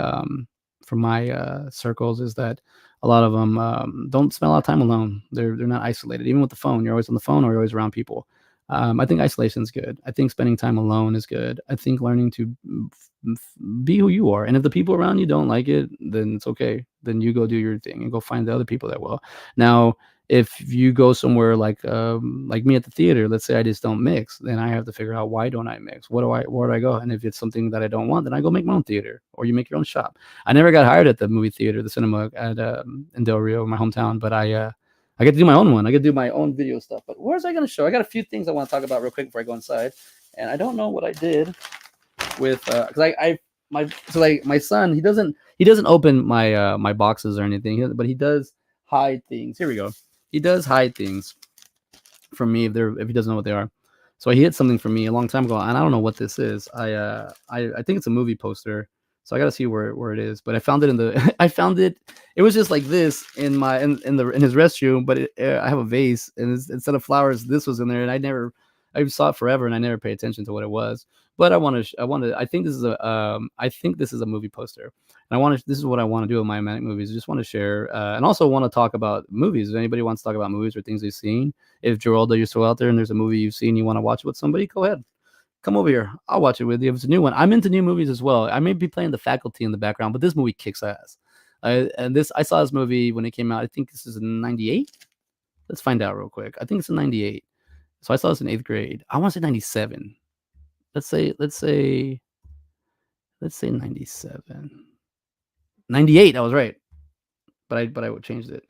circles, is that a lot of them don't spend a lot of time alone. They're not isolated. Even with the phone, you're always on the phone or you're always around people. I think isolation is good. I think spending time alone is good. I think learning to be who you are. And if the people around you don't like it, then it's okay. Then you go do your thing and go find the other people that will. Now, if you go somewhere like me at the theater, let's say I just don't mix, then I have to figure out, why don't I mix? Where do I go? And if it's something that I don't want, then I go make my own theater, or you make your own shop. I never got hired at the movie theater, the cinema at in Del Rio, my hometown, but I get to do my own one. I get to do my own video stuff. But where's I going to show? I got a few things I want to talk about real quick before I go inside, and I don't know what I did with because my son, he doesn't open my boxes or anything, but he does hide things. Here we go. He does hide things from me if he doesn't know what they are. So he hid something from me a long time ago, and I don't know what this is. I think it's a movie poster. So I got to see where it is. But I found it in the I found it. It was just like this in his restroom. But I have a vase, and instead of flowers, this was in there, and I saw it forever, and I never paid attention to what it was. But I think this is a movie poster. And this is what I want to do with my Manic movies. I just want to share, and also want to talk about movies. If anybody wants to talk about movies or things they've seen, if Geraldo, you're still out there and there's a movie you've seen, you want to watch it with somebody, go ahead. Come over here. I'll watch it with you. If it's a new one, I'm into new movies as well. I may be playing The Faculty in the background, but this movie kicks ass. I saw this movie when it came out. I think this is in '98. Let's find out real quick. I think it's in '98. So I saw this in 8th grade. I want to say '97. Let's say '97. '98. I was right, but I changed it.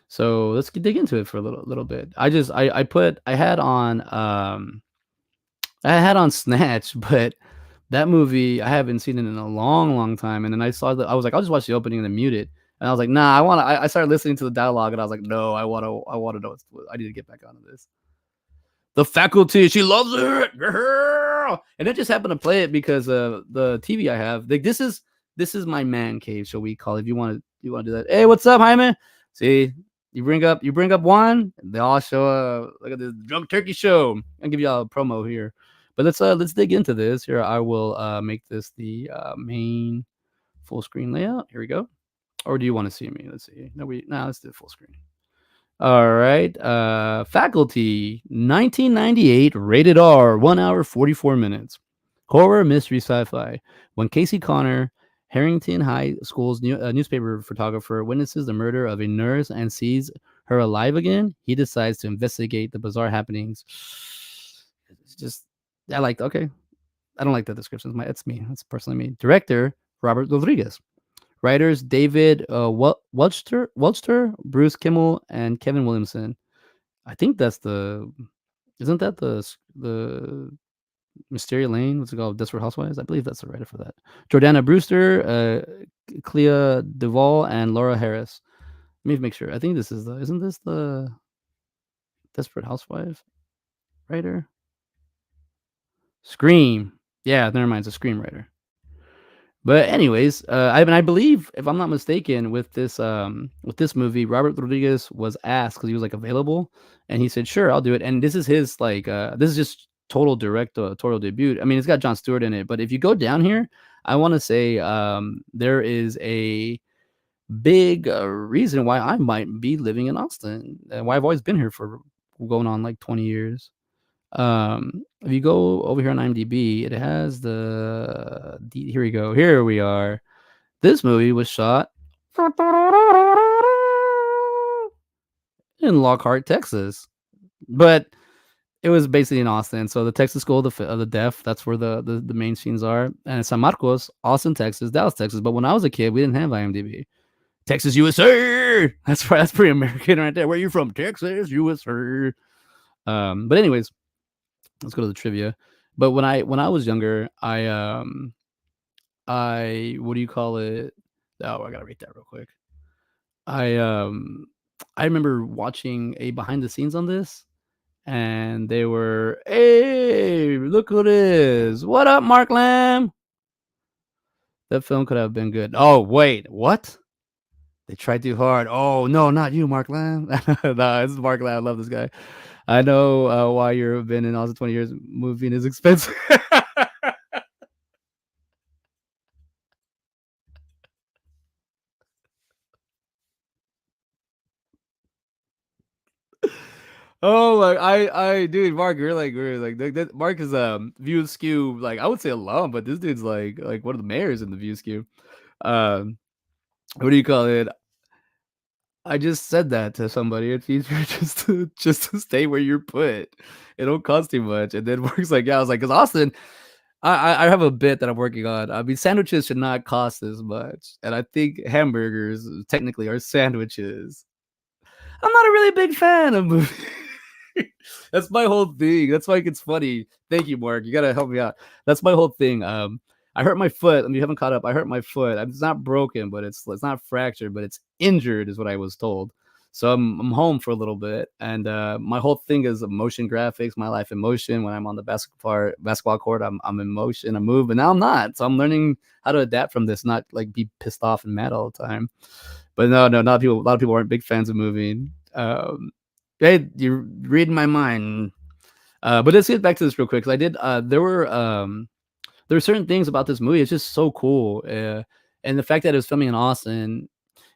So let's dig into it for a little bit. I had on Snatch, but that movie I haven't seen it in a long time. And then I saw that, I was like, I'll just watch the opening and then mute it. And I was like, nah, I started listening to the dialogue, and I was like, no, I want to know. I need to get back onto this. The Faculty, she loves it, girl. And I just happened to play it because the TV I have. Like, this is my man cave, shall we call it? If you want to do that. Hey, what's up, Jaime? See, you bring up one, they all show up. Look at this drunk turkey show. I'll give y'all a promo here. But let's dig into this. Here, I will make this the main full screen layout. Here we go. Or do you want to see me? Let's see. No, let's do full screen. All right. Faculty, 1998, rated R, 1 hour 44 minutes. Horror, mystery, sci-fi. When Casey Connor, Harrington High School's newspaper photographer, witnesses the murder of a nurse and sees her alive again, he decides to investigate the bizarre happenings. It's just, I like. Okay, I don't like the description. It's me. That's personally me. Director Robert Rodriguez. Writers David Welchter, Bruce Kimmel, and Kevin Williamson. I think that's the. Isn't that the Mysteria Lane? What's it called? Desperate Housewives. I believe that's the writer for that. Jordana Brewster, Clea Duvall, and Laura Harris. Let me make sure. I think this is the. Isn't this the Desperate Housewives writer? Scream. Yeah, never mind. It's a screenwriter. But anyways, I believe, if I'm not mistaken, with this movie, Robert Rodriguez was asked because he was like available, and he said, "Sure, I'll do it." And this is his this is just total directorial debut. I mean, it's got Jon Stewart in it, but if you go down here, I want to say there is a big reason why I might be living in Austin, and why I've always been here for going on like 20 years. If you go over here on IMDb, it has here we go. Here we are. This movie was shot in Lockhart, Texas, but it was basically in Austin. So the Texas School of the Deaf, that's where the main scenes are, and San Marcos, Austin, Texas, Dallas, Texas. But when I was a kid, we didn't have IMDb. Texas, USA. That's pretty American right there. Where you from? Texas, USA. But anyways, let's go to the trivia. But when I was younger, I what do you call it? Oh, I gotta rate that real quick. I um I remember watching a behind the scenes on this, and they were, hey, look who it is. What up, Mark Lamb? That film could have been good. Oh wait, what? They tried too hard. Oh no, not you, Mark Lamb. No, this is Mark Lamb. I love this guy. I know why you've been in Austin 20 years. Moving is expensive. Oh my, dude, Mark, we're like that. Mark is View Skew, like I would say alum, but this dude's like one of the mayors in the View Skew. Um, what do you call it? I just said that to somebody. It's easier just to stay where you're put. It don't cost too much. And then Mark's like, yeah, I was like, because Austin, I have a bit that I'm working on. I mean, sandwiches should not cost as much, and I think hamburgers technically are sandwiches. I'm not a really big fan of movies. That's my whole thing. That's why it's funny. Thank you, Mark. You gotta help me out. That's my whole thing. I hurt my foot. And you haven't caught up. I hurt my foot. It's not broken, but it's not fractured, but it's injured, is what I was told. So I'm home for a little bit, and my whole thing is motion graphics, my life in motion. When I'm on the basketball court, I'm in motion, I move, but now I'm not. So I'm learning how to adapt from this, not like be pissed off and mad all the time. But no, not people. A lot of people aren't big fans of moving. Hey, you're reading my mind. But let's get back to this real quick. Cause I did. There were certain things about this movie. It's just so cool, and the fact that it was filming in Austin,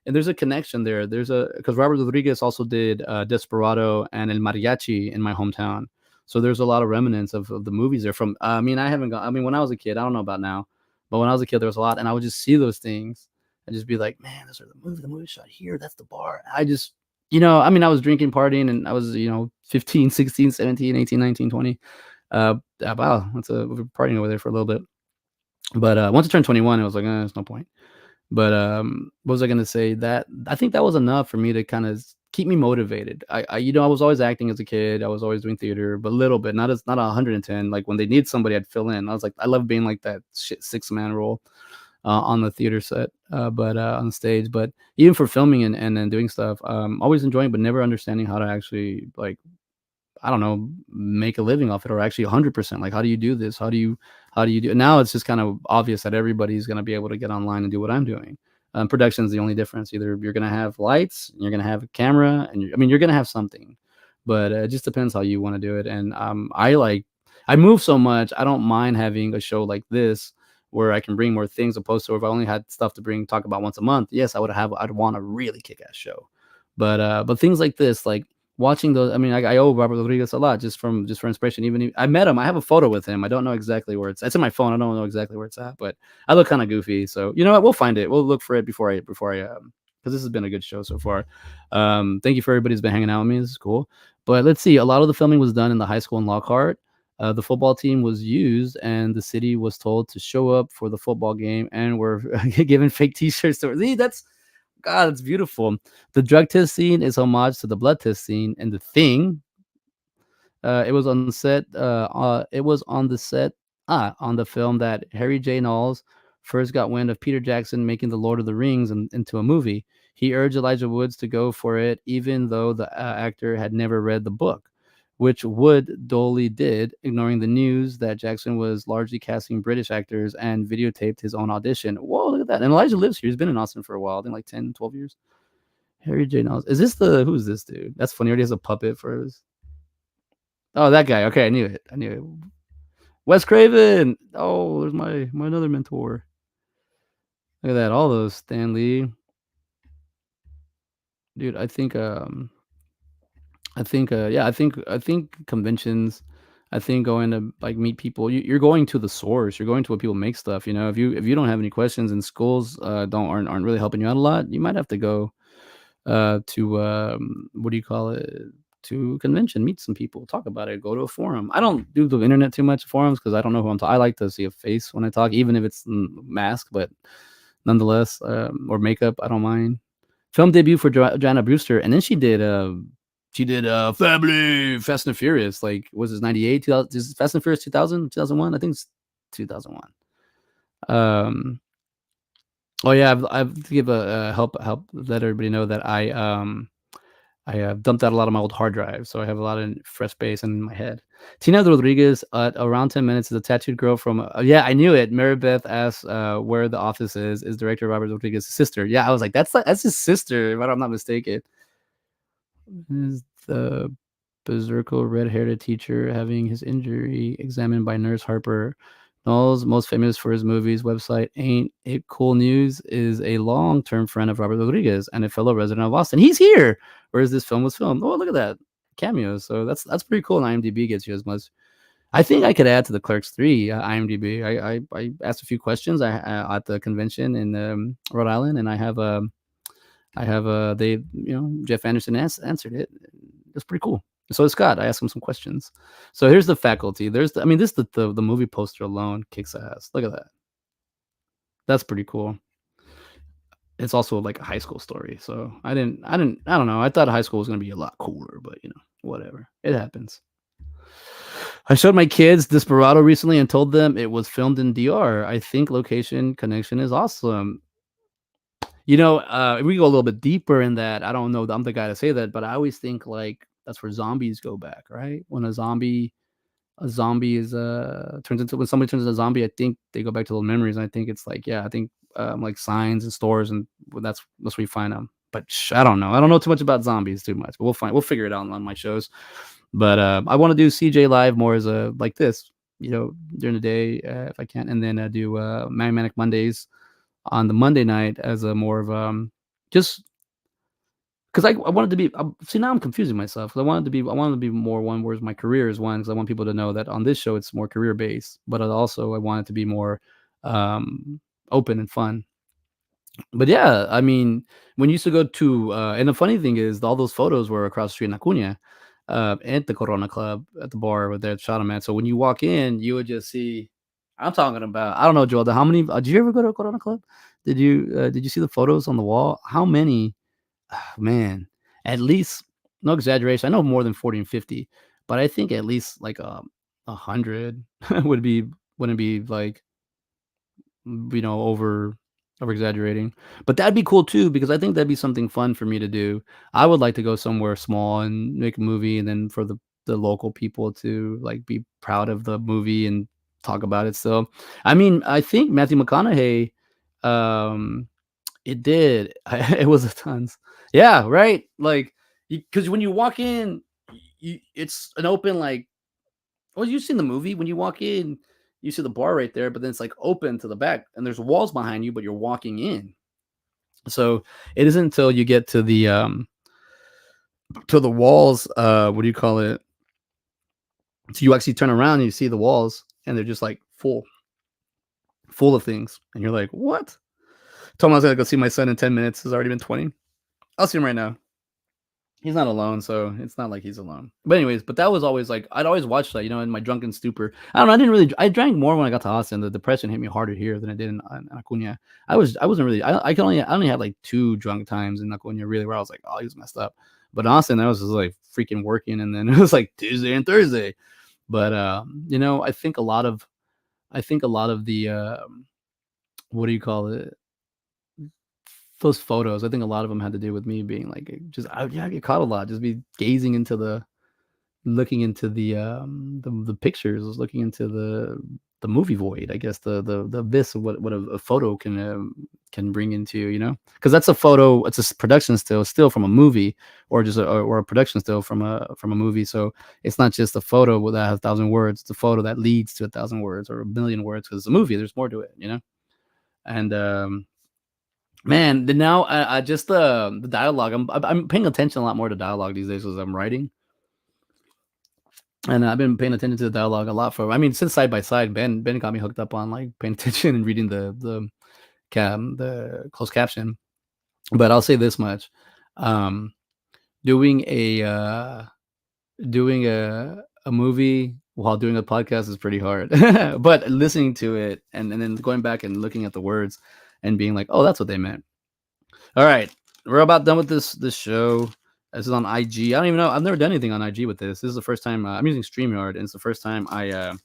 and there's a connection there. There's a because Robert Rodriguez also did Desperado and El Mariachi in my hometown. So there's a lot of remnants of the movies there. From I mean, I haven't gone. I mean, when I was a kid, I don't know about now, but when I was a kid, there was a lot, and I would just see those things and just be like, man, those are the movie. The movie shot here. That's the bar. I just I mean, I was drinking, partying, and I was 15, 16, 17, 18, 19, 20. Wow, we were partying over there for a little bit. But once I turned 21, it was like, there's no point. But what was I gonna say? That I think that was enough for me to kind of keep me motivated. I was always acting as a kid. I was always doing theater, but a little bit, not 110. Like when they need somebody, I'd fill in. I was like, I love being like that shit 6-man role on the theater set, but on the stage. But even for filming and then doing stuff, always enjoying, but never understanding how to actually like I don't know, make a living off it or actually 100%. Like, how do you do this? How do you do it? Now it's just kind of obvious that everybody's going to be able to get online and do what I'm doing. Production is the only difference. Either you're going to have lights, you're going to have a camera, and you're going to have something, but it just depends how you want to do it. And I move so much. I don't mind having a show like this where I can bring more things opposed to if I only had stuff to bring talk about once a month. Yes, I'd want a really kick ass show. But things like this, like watching those, I mean, I owe Robert Rodriguez a lot just for inspiration. I met him. I have a photo with him. I don't know exactly where it's in my phone. I don't know exactly where it's at, but I look kind of goofy. So you know what? We'll find it. We'll look for it before I because this has been a good show so far. Thank you for everybody who's been hanging out with me. This is cool. But let's see. A lot of the filming was done in the high school in Lockhart. The football team was used, and the city was told to show up for the football game, and were given fake T-shirts. See, that's God, it's beautiful. The drug test scene is homage to the blood test scene and the Thing. It was on set. It was on the set. On the film that Harry J. Knowles first got wind of Peter Jackson making the Lord of the Rings into a movie. He urged Elijah Woods to go for it, even though the actor had never read the book, which Wood dully did, ignoring the news that Jackson was largely casting British actors and videotaped his own audition. Whoa, look at that! And Elijah lives here. He's been in Austin for a while. I think like 10, 12 years. Harry J. Knowles. Is this who's this dude? That's funny. He already has a puppet for his. Oh, that guy. Okay, I knew it. I knew it. Wes Craven. Oh, there's my another mentor. Look at that. All those Stan Lee. Dude, I think conventions. I think going to like meet people. You're going to the source. You're going to what people make stuff. You know, if you don't have any questions and schools don't aren't really helping you out a lot, you might have to go to what do you call it, to a convention, meet some people, talk about it, go to a forum. I don't do the internet too much forums because I don't know who I'm talking. I like to see a face when I talk, even if it's mask, but nonetheless, or makeup, I don't mind. Film debut for Joanna Brewster, and then she did Family Fast and Furious. Like was this 98? 2000, is Fast and Furious 2000, 2001? I think it's 2001. Um. Oh yeah, I've to give a help let everybody know that I dumped out a lot of my old hard drives, so I have a lot of fresh space in my head. Tina Rodriguez, at around 10 minutes, is a tattooed girl from. Yeah, I knew it. Mary Beth asks where the office is. Is director Robert Rodriguez's sister? Yeah, I was like, that's his sister, if I'm not mistaken. Is the berserker red-haired teacher having his injury examined by nurse Harper. Knowles, most famous for his movies website Ain't It Cool News, is a long-term friend of Robert Rodriguez and a fellow resident of Austin. He's here, whereas this film was filmed. Oh, look at that cameos. So that's pretty cool. And IMDb gets you as much. I think I could add to the Clerks 3 IMDb. I asked a few questions at the convention in Rhode Island, and they Jeff Anderson answered it. It's pretty cool. So is Scott. I asked him some questions. So here's the faculty. This the movie poster alone kicks ass. Look at that. That's pretty cool. It's also like a high school story. So I don't know. I thought high school was gonna be a lot cooler, but whatever. It happens. I showed my kids Desperado recently and told them it was filmed in DR. I think location connection is awesome. We go a little bit deeper in that. I don't know. I'm the guy to say that, but I always think like that's where zombies go back, right? When a zombie is turns into when somebody turns into a zombie, I think they go back to those memories. And I think it's like, yeah, I think like signs and stores, and that's where you find them. But I don't know. I don't know too much about zombies too much, but we'll figure it out on my shows. But I want to do CJ live more as a like this, during the day if I can, and then do Manic Mondays on the Monday night as a more of just because I wanted to be see, now I'm confusing myself. 'Cause I wanted to be more one where my career is one, because I want people to know that on this show it's more career based, but I want it to be more um open and fun. But yeah, I mean, when you used to go to and the funny thing is all those photos were across the street in Acuna, at the Corona Club at the bar where they shot them at. So when you walk in, you would just see. I'm talking about. I don't know, Joel. How many? Did you ever go to a Corona Club? Did you see the photos on the wall? How many? Man, at least, no exaggeration. I know more than 40 and 50, but I think at least like 100 wouldn't be like over exaggerating. But that'd be cool too, because I think that'd be something fun for me to do. I would like to go somewhere small and make a movie, and then for the local people to like be proud of the movie and talk about it. So I mean, I think Matthew McConaughey, um it did. It was a tons. Yeah, right. Like, because when you walk in, it's an open like. Well, you've seen the movie. When you walk in, you see the bar right there, but then it's like open to the back, and there's walls behind you, but you're walking in. So it isn't until you get to the walls. What do you call it? So you actually turn around and you see the walls, and they're just like full of things, and you're like, what? Told him I was gonna go see my son in 10 minutes. It's already been 20. I'll see him right now. He's not alone, so it's not like he's alone. But anyways, but that was always like I'd always watch that, in my drunken stupor. I don't know. I didn't really. I drank more when I got to Austin. The depression hit me harder here than it did in Acuna. I wasn't really. I only had like 2 drunk times in Acuna really, where I was like, oh, he was messed up. But in Austin, I was just like freaking working, and then it was like Tuesday and Thursday. But I think a lot of the what do you call it? Those photos. I think a lot of them had to do with me being like I get caught a lot. Just be gazing into looking into the pictures, looking into the movie void. I guess the abyss of what a photo can bring into, because that's a photo. It's a production still from a movie, or just or a production still from a movie. So it's not just a photo that has 1,000 words. It's a photo that leads to 1,000 words or 1,000,000 words, because it's a movie. There's more to it. And man, now I just the dialogue. I'm paying attention a lot more to dialogue these days as I'm writing, and I've been paying attention to the dialogue a lot I mean, since Side by Side, Ben got me hooked up on like paying attention and reading the closed caption. But I'll say this much: um, doing a movie while doing a podcast is pretty hard, but listening to it and then going back and looking at the words and being like, oh, that's what they meant. All right, we're about done with this show. This is on IG. I don't even know. I've never done anything on IG with this. This is the first time I'm using StreamYard, and it's the first time I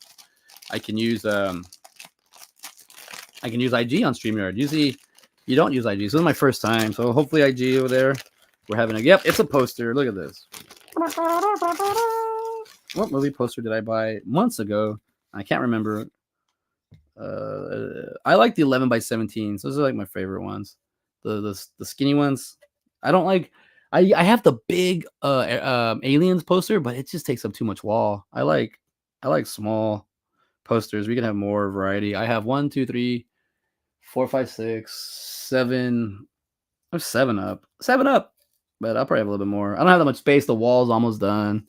can use IG on StreamYard. Usually, you don't use IG. So this is my first time. So hopefully, IG over there, we're having yep, it's a poster. Look at this. What movie poster did I buy months ago? I can't remember. I like the 11 by 17. So those are like my favorite ones. The skinny ones. I don't like. I have the big aliens poster, but it just takes up too much wall. I like small posters. We can have more variety. I have 1, 2, 3, 4, 5, 6, 7. I'm 7 up. 7 up. But I'll probably have a little bit more. I don't have that much space. The wall's almost done.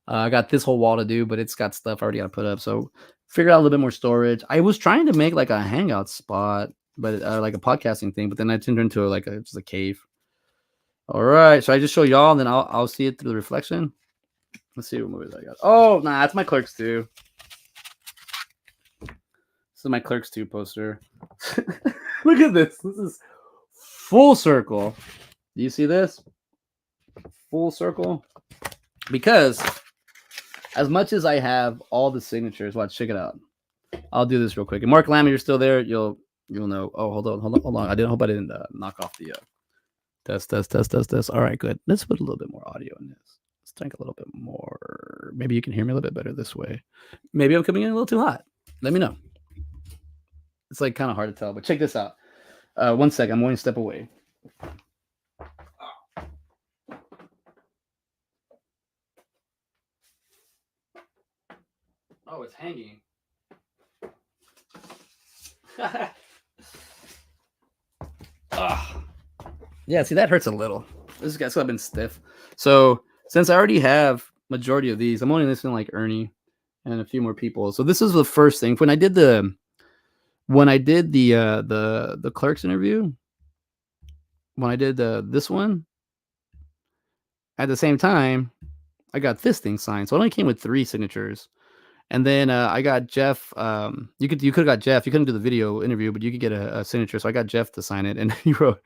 I got this whole wall to do, but it's got stuff I already got to put up. So figure out a little bit more storage. I was trying to make like a hangout spot, but like a podcasting thing. But then I turned into just a cave. All right, so I just show y'all, and then I'll see it through the reflection. Let's see what movies I got. Oh, nah, that's my Clerks 2. This is my Clerks 2 poster. Look at this. This is full circle. Do you see this? Full circle. Because as much as I have all the signatures, watch, check it out. I'll do this real quick. And Mark Lammy, you're still there. You'll know. Oh, hold on. I hope I didn't knock off the test. All right, good. Let's put a little bit more audio in this. Let's think a little bit more. Maybe you can hear me a little bit better this way. Maybe I'm coming in a little too hot. Let me know. It's like kind of hard to tell, but check this out. 1 second. I'm going to step away. Oh, it's hanging. Yeah, see, that hurts a little. This guy's got been stiff. So since I already have majority of these, I'm only listening like Ernie and a few more people. So this is the first thing. When I did the Clerks interview, when I did this one, at the same time, I got this thing signed. So it only came with 3 signatures. And then I got Jeff. You could have got Jeff. You couldn't do the video interview, but you could get a signature. So I got Jeff to sign it, and he wrote,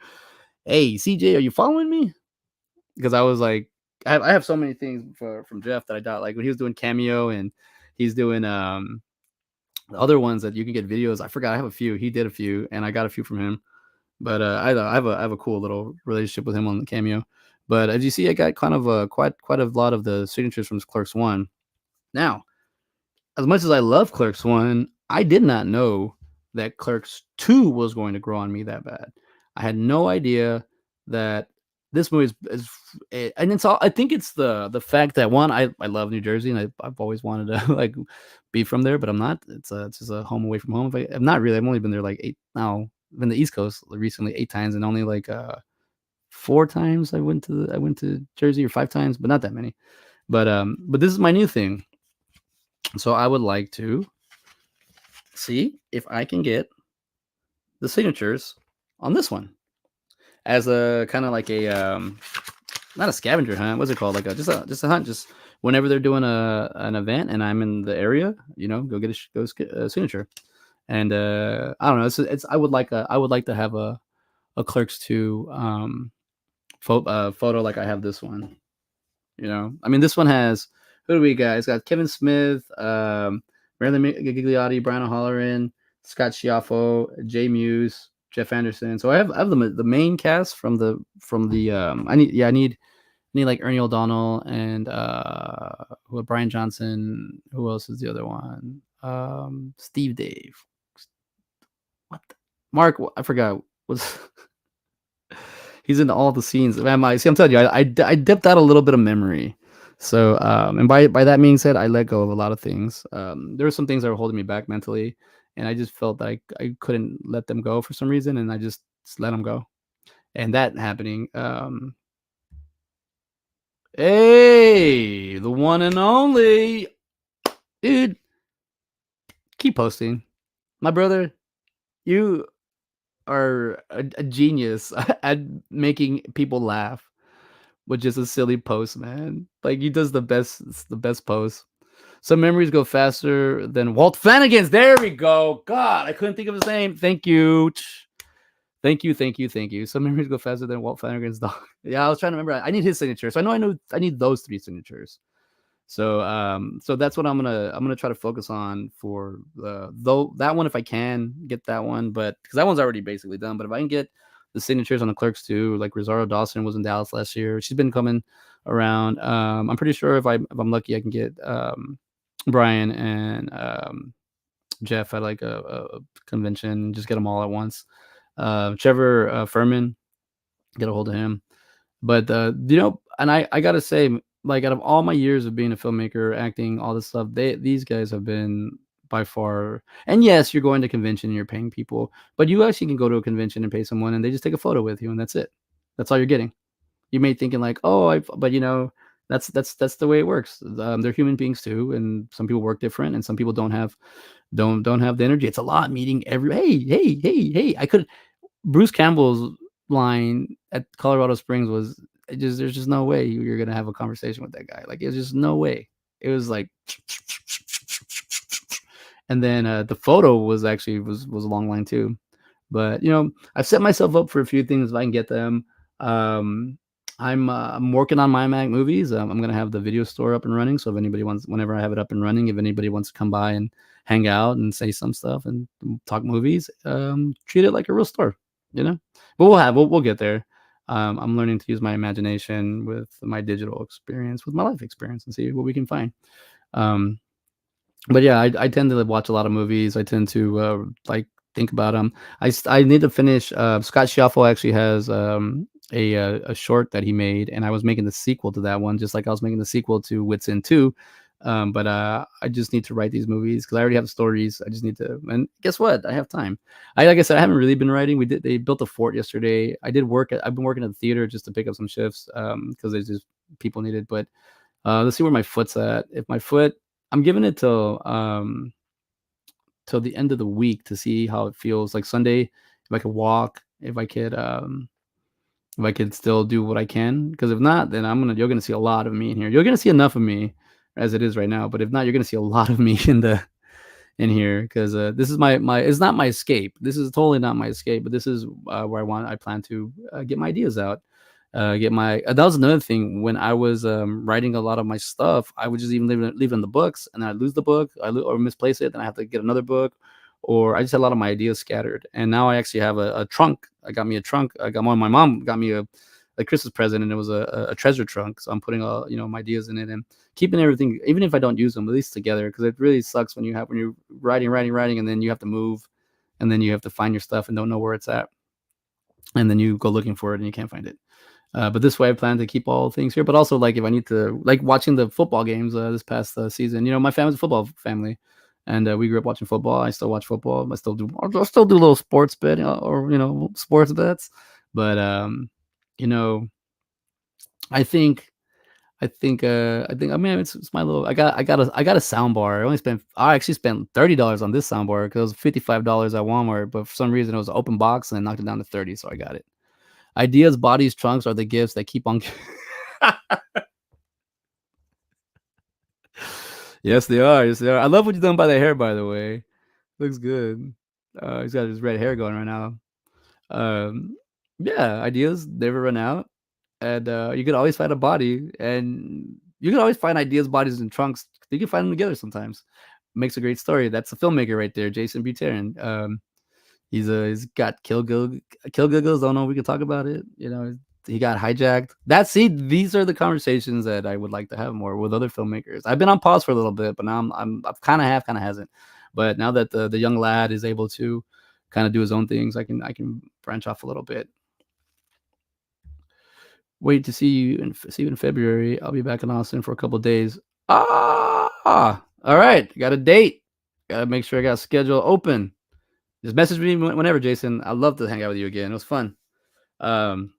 "Hey, CJ, are you following me?" Because I was like, I have so many things from Jeff that I got. Like when he was doing Cameo, and he's doing the other ones that you can get videos. I forgot. I have a few. He did a few, and I got a few from him. But I have a cool little relationship with him on the Cameo. But as you see, I got kind of quite a lot of the signatures from Clerks 1. Now, as much as I love Clerks 1, I did not know that Clerks 2 was going to grow on me that bad. I had no idea that this movie and it's all. I think it's the fact that one, I love New Jersey, and I've always wanted to like be from there, but I'm not. It's just a home away from home. I'm not really. I've only been there like eight now. Been to the East Coast recently 8 times, and only like 4 times I went to Jersey, or 5 times, but not that many. But this is my new thing, so I would like to see if I can get the signatures on this one as a kind of like a not a scavenger hunt. What's it called? Like a just a hunt. Just whenever they're doing an event and I'm in the area, go get a signature. And I don't know. It's I would like to have a Clerks 2 photo like I have this one. I mean, this one has, who do we got? It's got Kevin Smith, Marilyn Gigliotti, Brian O'Halloran, Scott Schiaffo, Jay Muse, Jeff Anderson. So I have the main cast from the I need like Ernie O'Donnell and Brian Johnson. Who else is the other one? Steve Dave. What? Mark? I forgot. Was he's in all the scenes? Man, see, I'm telling you, I dipped out a little bit of memory. So, and by that being said, I let go of a lot of things. There were some things that were holding me back mentally, and I just felt like I couldn't let them go for some reason, and I just let them go. And that happening. Hey, the one and only dude. Keep posting, my brother. You are a genius at making people laugh with just a silly post, man. Like he does the best post. Some memories go faster than Walt Flanagan's. There we go. God, I couldn't think of his name. Thank you. Thank you, thank you, thank you. Some memories go faster than Walt Flanagan's dog. Yeah, I was trying to remember. I need his signature. So I need those three signatures. So that's what I'm gonna try to focus on for though that one, if I can get that one, but because that one's already basically done. But if I can get the signatures on the Clerks too, like Rosario Dawson was in Dallas last year. She's been coming around. I'm pretty sure if I'm lucky, I can get Brian and Jeff at like a convention. Just get them all at once. Trevor Furman, get a hold of him. But and I gotta say, like out of all my years of being a filmmaker, acting, all this stuff, these guys have been by far. And yes, you're going to convention and you're paying people, but you actually can go to a convention and pay someone, and they just take a photo with you, and that's it. That's all you're getting. You may thinking like, oh, but that's the way it works. They're human beings too, and some people work different, and some people don't have the energy. It's a lot meeting every. Hey. I could Bruce Campbell's line at Colorado Springs was there's just no way you're gonna have a conversation with that guy. Like it's just no way. It was like, and then the photo was actually was a long line too. But I've set myself up for a few things if I can get them. Um, I'm working on my Mac movies. I'm gonna have the video store up and running. So if anybody wants, whenever I have it up and running, if anybody wants to come by and hang out and say some stuff and talk movies, treat it like a real store, you know. But we'll get there. I'm learning to use my imagination with my digital experience, with my life experience, and see what we can find. Um, but yeah, I tend to watch a lot of movies. I tend to like think about them. I need to finish. Scott Schiaffo actually has a short that he made, and I was making the sequel to that one, just like I was making the sequel to Wits End 2. But I just need to write these movies because I already have the stories. I just need to, and guess what? I have time. Like I said, I haven't really been writing. They built a fort yesterday. I've been working at the theater just to pick up some shifts because there's just people needed. But let's see where my foot's at. If my foot, I'm giving it till the end of the week to see how it feels. Like Sunday, if I could walk, if I could still do what I can. Because if not, then you're gonna see a lot of me in here. You're gonna see enough of me as it is right now. But if not, you're gonna see a lot of me in here because this is my it's not my escape. This is totally not my escape. But this is where I plan to get my ideas out. Get my that was another thing when I was writing a lot of my stuff. I would just even leave it in the books, and then I lose the book, or misplace it, and I have to get another book, or I just had a lot of my ideas scattered. And now I actually have a trunk. I got me a trunk. My mom got me a Christmas present, and it was a treasure trunk. So I'm putting all my ideas in it and keeping everything, even if I don't use them, at least together, because it really sucks when you're writing, and then you have to move, and then you have to find your stuff and don't know where it's at, and then you go looking for it and you can't find it. But this way, I plan to keep all things here. But also, like if I need to, like watching the football games this past season. You know, my family's a football family, and we grew up watching football. I still watch football. I still do little sports bet or sports bets. But you know, I think I mean it's my little I got a sound bar. I actually spent $30 on this sound bar because it was $55 at Walmart, but for some reason it was an open box and I knocked it down to 30, so I got it. Ideas, bodies, trunks are the gifts that keep on. Yes, they are. Yes, they are. I love what you've done by the hair, by the way. Looks good. He's got his red hair going right now. Um, yeah, ideas never run out, and you could always find a body, and you can always find ideas, bodies, and trunks. You can find them together sometimes. Makes a great story. That's a filmmaker right there, Jason Buterin. He's got Kill Giggles. Don't know if we can talk about it. You know, he got hijacked. These are the conversations that I would like to have more with other filmmakers. I've been on pause for a little bit, but now I'm kind of kind of hasn't. But now that the young lad is able to kind of do his own things, I can branch off a little bit. Wait to see you in February. I'll be back in Austin for a couple of days. All right. Got a date. Got to make sure I got a schedule open. Just message me whenever, Jason. I'd love to hang out with you again. It was fun. Um,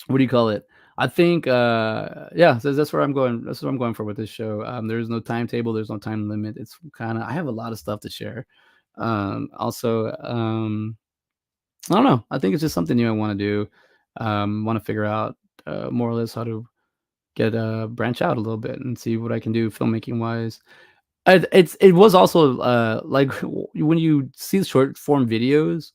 what do you call it? I think, yeah, so that's where I'm going. That's what I'm going for with this show. There's no timetable. There's no time limit. It's kind of, I have a lot of stuff to share. Also, I don't know. I think it's just something new I want to do. Want to figure out more or less how to get branch out a little bit and see what I can do filmmaking wise. It was also like when you see the short form videos,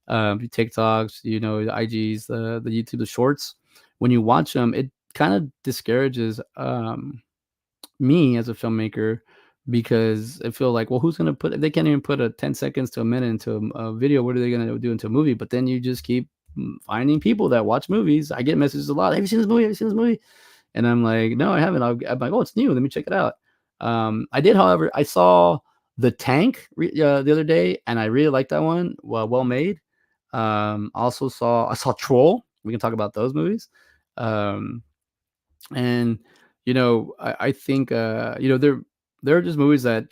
TikToks, the IGs, the YouTube, the shorts. When you watch them, it kind of discourages me as a filmmaker because I feel like, well, who's gonna put? If they can't even put a 10 seconds to a minute into a video, what are they gonna do into a movie? But then you just keep finding people that watch movies. I get messages a lot. Have you seen this movie? Have you seen this movie? And I'm like, no, I haven't. I'm like, oh, it's new. Let me check it out. I did, however, I saw The Tank the other day, and I really liked that one. Well made. I saw Troll. We can talk about those movies. Um, and I think they're just movies that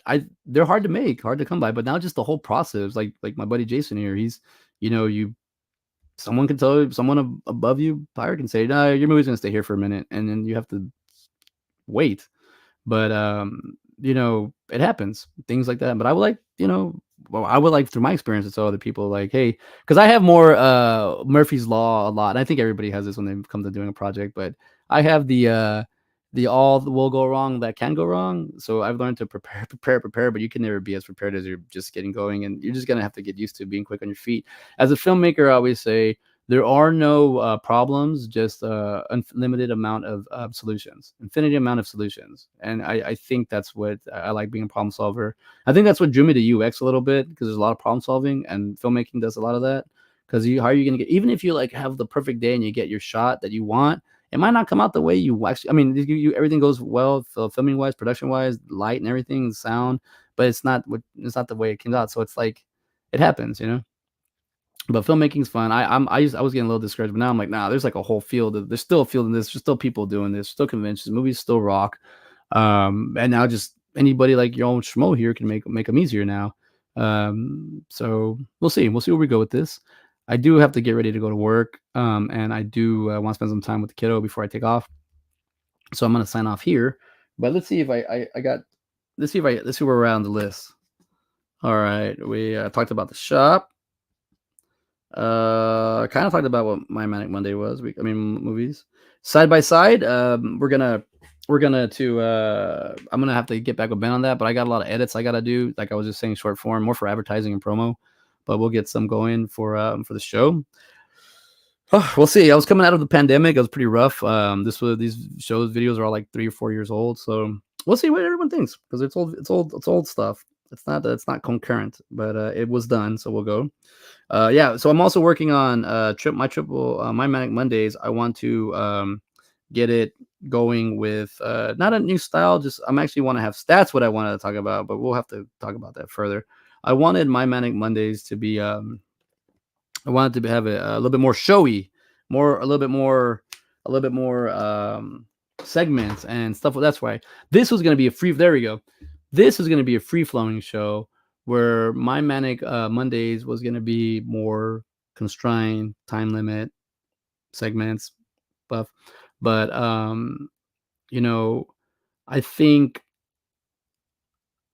they're hard to make, hard to come by. But now just the whole process, like my buddy Jason here, he's you someone can tell you, someone above you, buyer can say, no, your movie's gonna stay here for a minute, and then you have to wait. But it happens, things like that. But I would like, well, I would like through my experience to tell other people like, hey, because I have more Murphy's Law a lot. And I think everybody has this when they come to doing a project, but I have the all will go wrong that can go wrong. So I've learned to prepare, but you can never be as prepared as you're just getting going, and you're just gonna have to get used to being quick on your feet. As a filmmaker, I always say there are no problems, just unlimited amount of solutions, infinity amount of solutions. And I think that's what I like, being a problem solver. I think that's what drew me to UX a little bit, because there's a lot of problem solving, and filmmaking does a lot of that. Because how are you going to get, even if you like have the perfect day and you get your shot that you want, it might not come out the way you actually, I mean, everything goes well, filming wise, production wise, light and everything, sound, but it's not the way it comes out. So it's like, it happens. But filmmaking's fun. I was getting a little discouraged, but now I'm like, nah, there's like a whole field. There's still a field in this. There's still people doing this. Still conventions, movies still rock. And now just anybody like your own schmo here can make them easier now. So we'll see. We'll see where we go with this. I do have to get ready to go to work. And I do want to spend some time with the kiddo before I take off. So I'm gonna sign off here. But let's see if I got. Let's see where we're at on the list. All right, we talked about the shop. Kind of talked about what my Manic Monday was. Movies. Side by side, we're gonna to I'm gonna have to get back with Ben on that, but I got a lot of edits I gotta do. Like I was just saying, short form, more for advertising and promo, but we'll get some going for the show. Oh, we'll see. I was coming out of the pandemic. It was pretty rough. These videos are all like 3 or 4 years old, so we'll see what everyone thinks, because it's old stuff. It's not concurrent, but it was done, so we'll go. Yeah, so I'm also working on my Manic Mondays. I want to get it going with not a new style, just I'm actually want to have stats what I wanted to talk about, but we'll have to talk about that further. I wanted my Manic Mondays to be I wanted to have a little bit more showy, a little bit more a little bit more segments and stuff. That's why this was going to be a free. There we go. This is going to be a free flowing show where my Manic Mondays was going to be more constrained, time limit segments, stuff. But you know, I think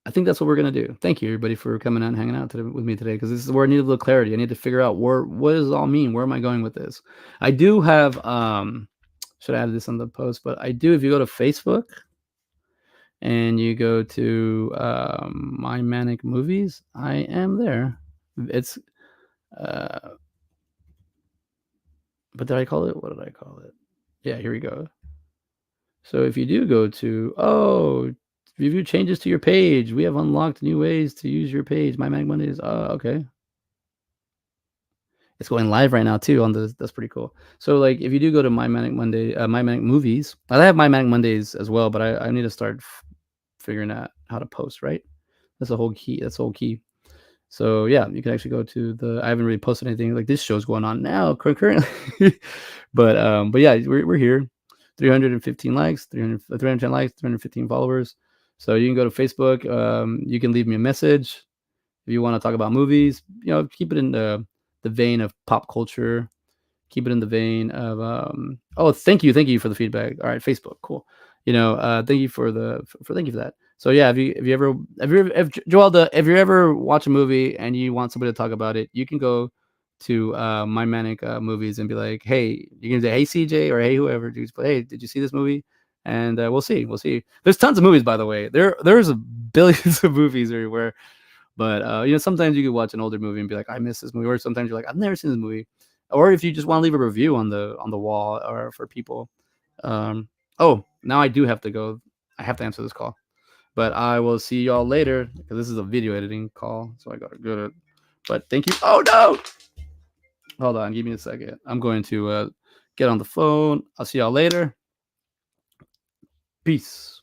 I think that's what we're gonna do. Thank you, everybody, for coming out and hanging out today, with me today, because this is where I need a little clarity. I need to figure out what does it all mean. Where am I going with this? I do have should I add this on the post, but I do. If you go to Facebook and you go to my Manic Movies, I am there. It's but did I call it? What did I call it? Yeah, here we go. So if you do go to review changes to your page, we have unlocked new ways to use your page. My Manic Mondays. Okay. It's going live right now too on the that's pretty cool. So like if you do go to My Manic Monday, My Manic Movies, I have My Manic Mondays as well, but I need to start figuring out how to post, right? That's the whole key. That's the whole key. So yeah, you can actually go to the. I haven't really posted anything like this show's going on now currently, but yeah, we're here. 315 likes, 310 likes, 315 followers. So you can go to Facebook. You can leave me a message if you want to talk about movies. Keep it in the vein of pop culture. Keep it in the vein of oh, thank you for the feedback. All right, Facebook, cool. Thank you for thank you for that. So yeah, if Joel, if you ever watch a movie and you want somebody to talk about it, you can go to my Manic Movies and be like, hey, you can say, hey CJ, or hey whoever, dudes, but hey, did you see this movie? And we'll see. There's tons of movies, by the way. There's billions of movies everywhere. But sometimes you could watch an older movie and be like, I miss this movie, or sometimes you're like, I've never seen this movie. Or if you just want to leave a review on the wall or for people. Oh, now I do have to go. I have to answer this call. But I will see y'all later because this is a video editing call, so I gotta go to. But thank you. Oh no! Hold on, give me a second. I'm going to get on the phone. I'll see y'all later. Peace.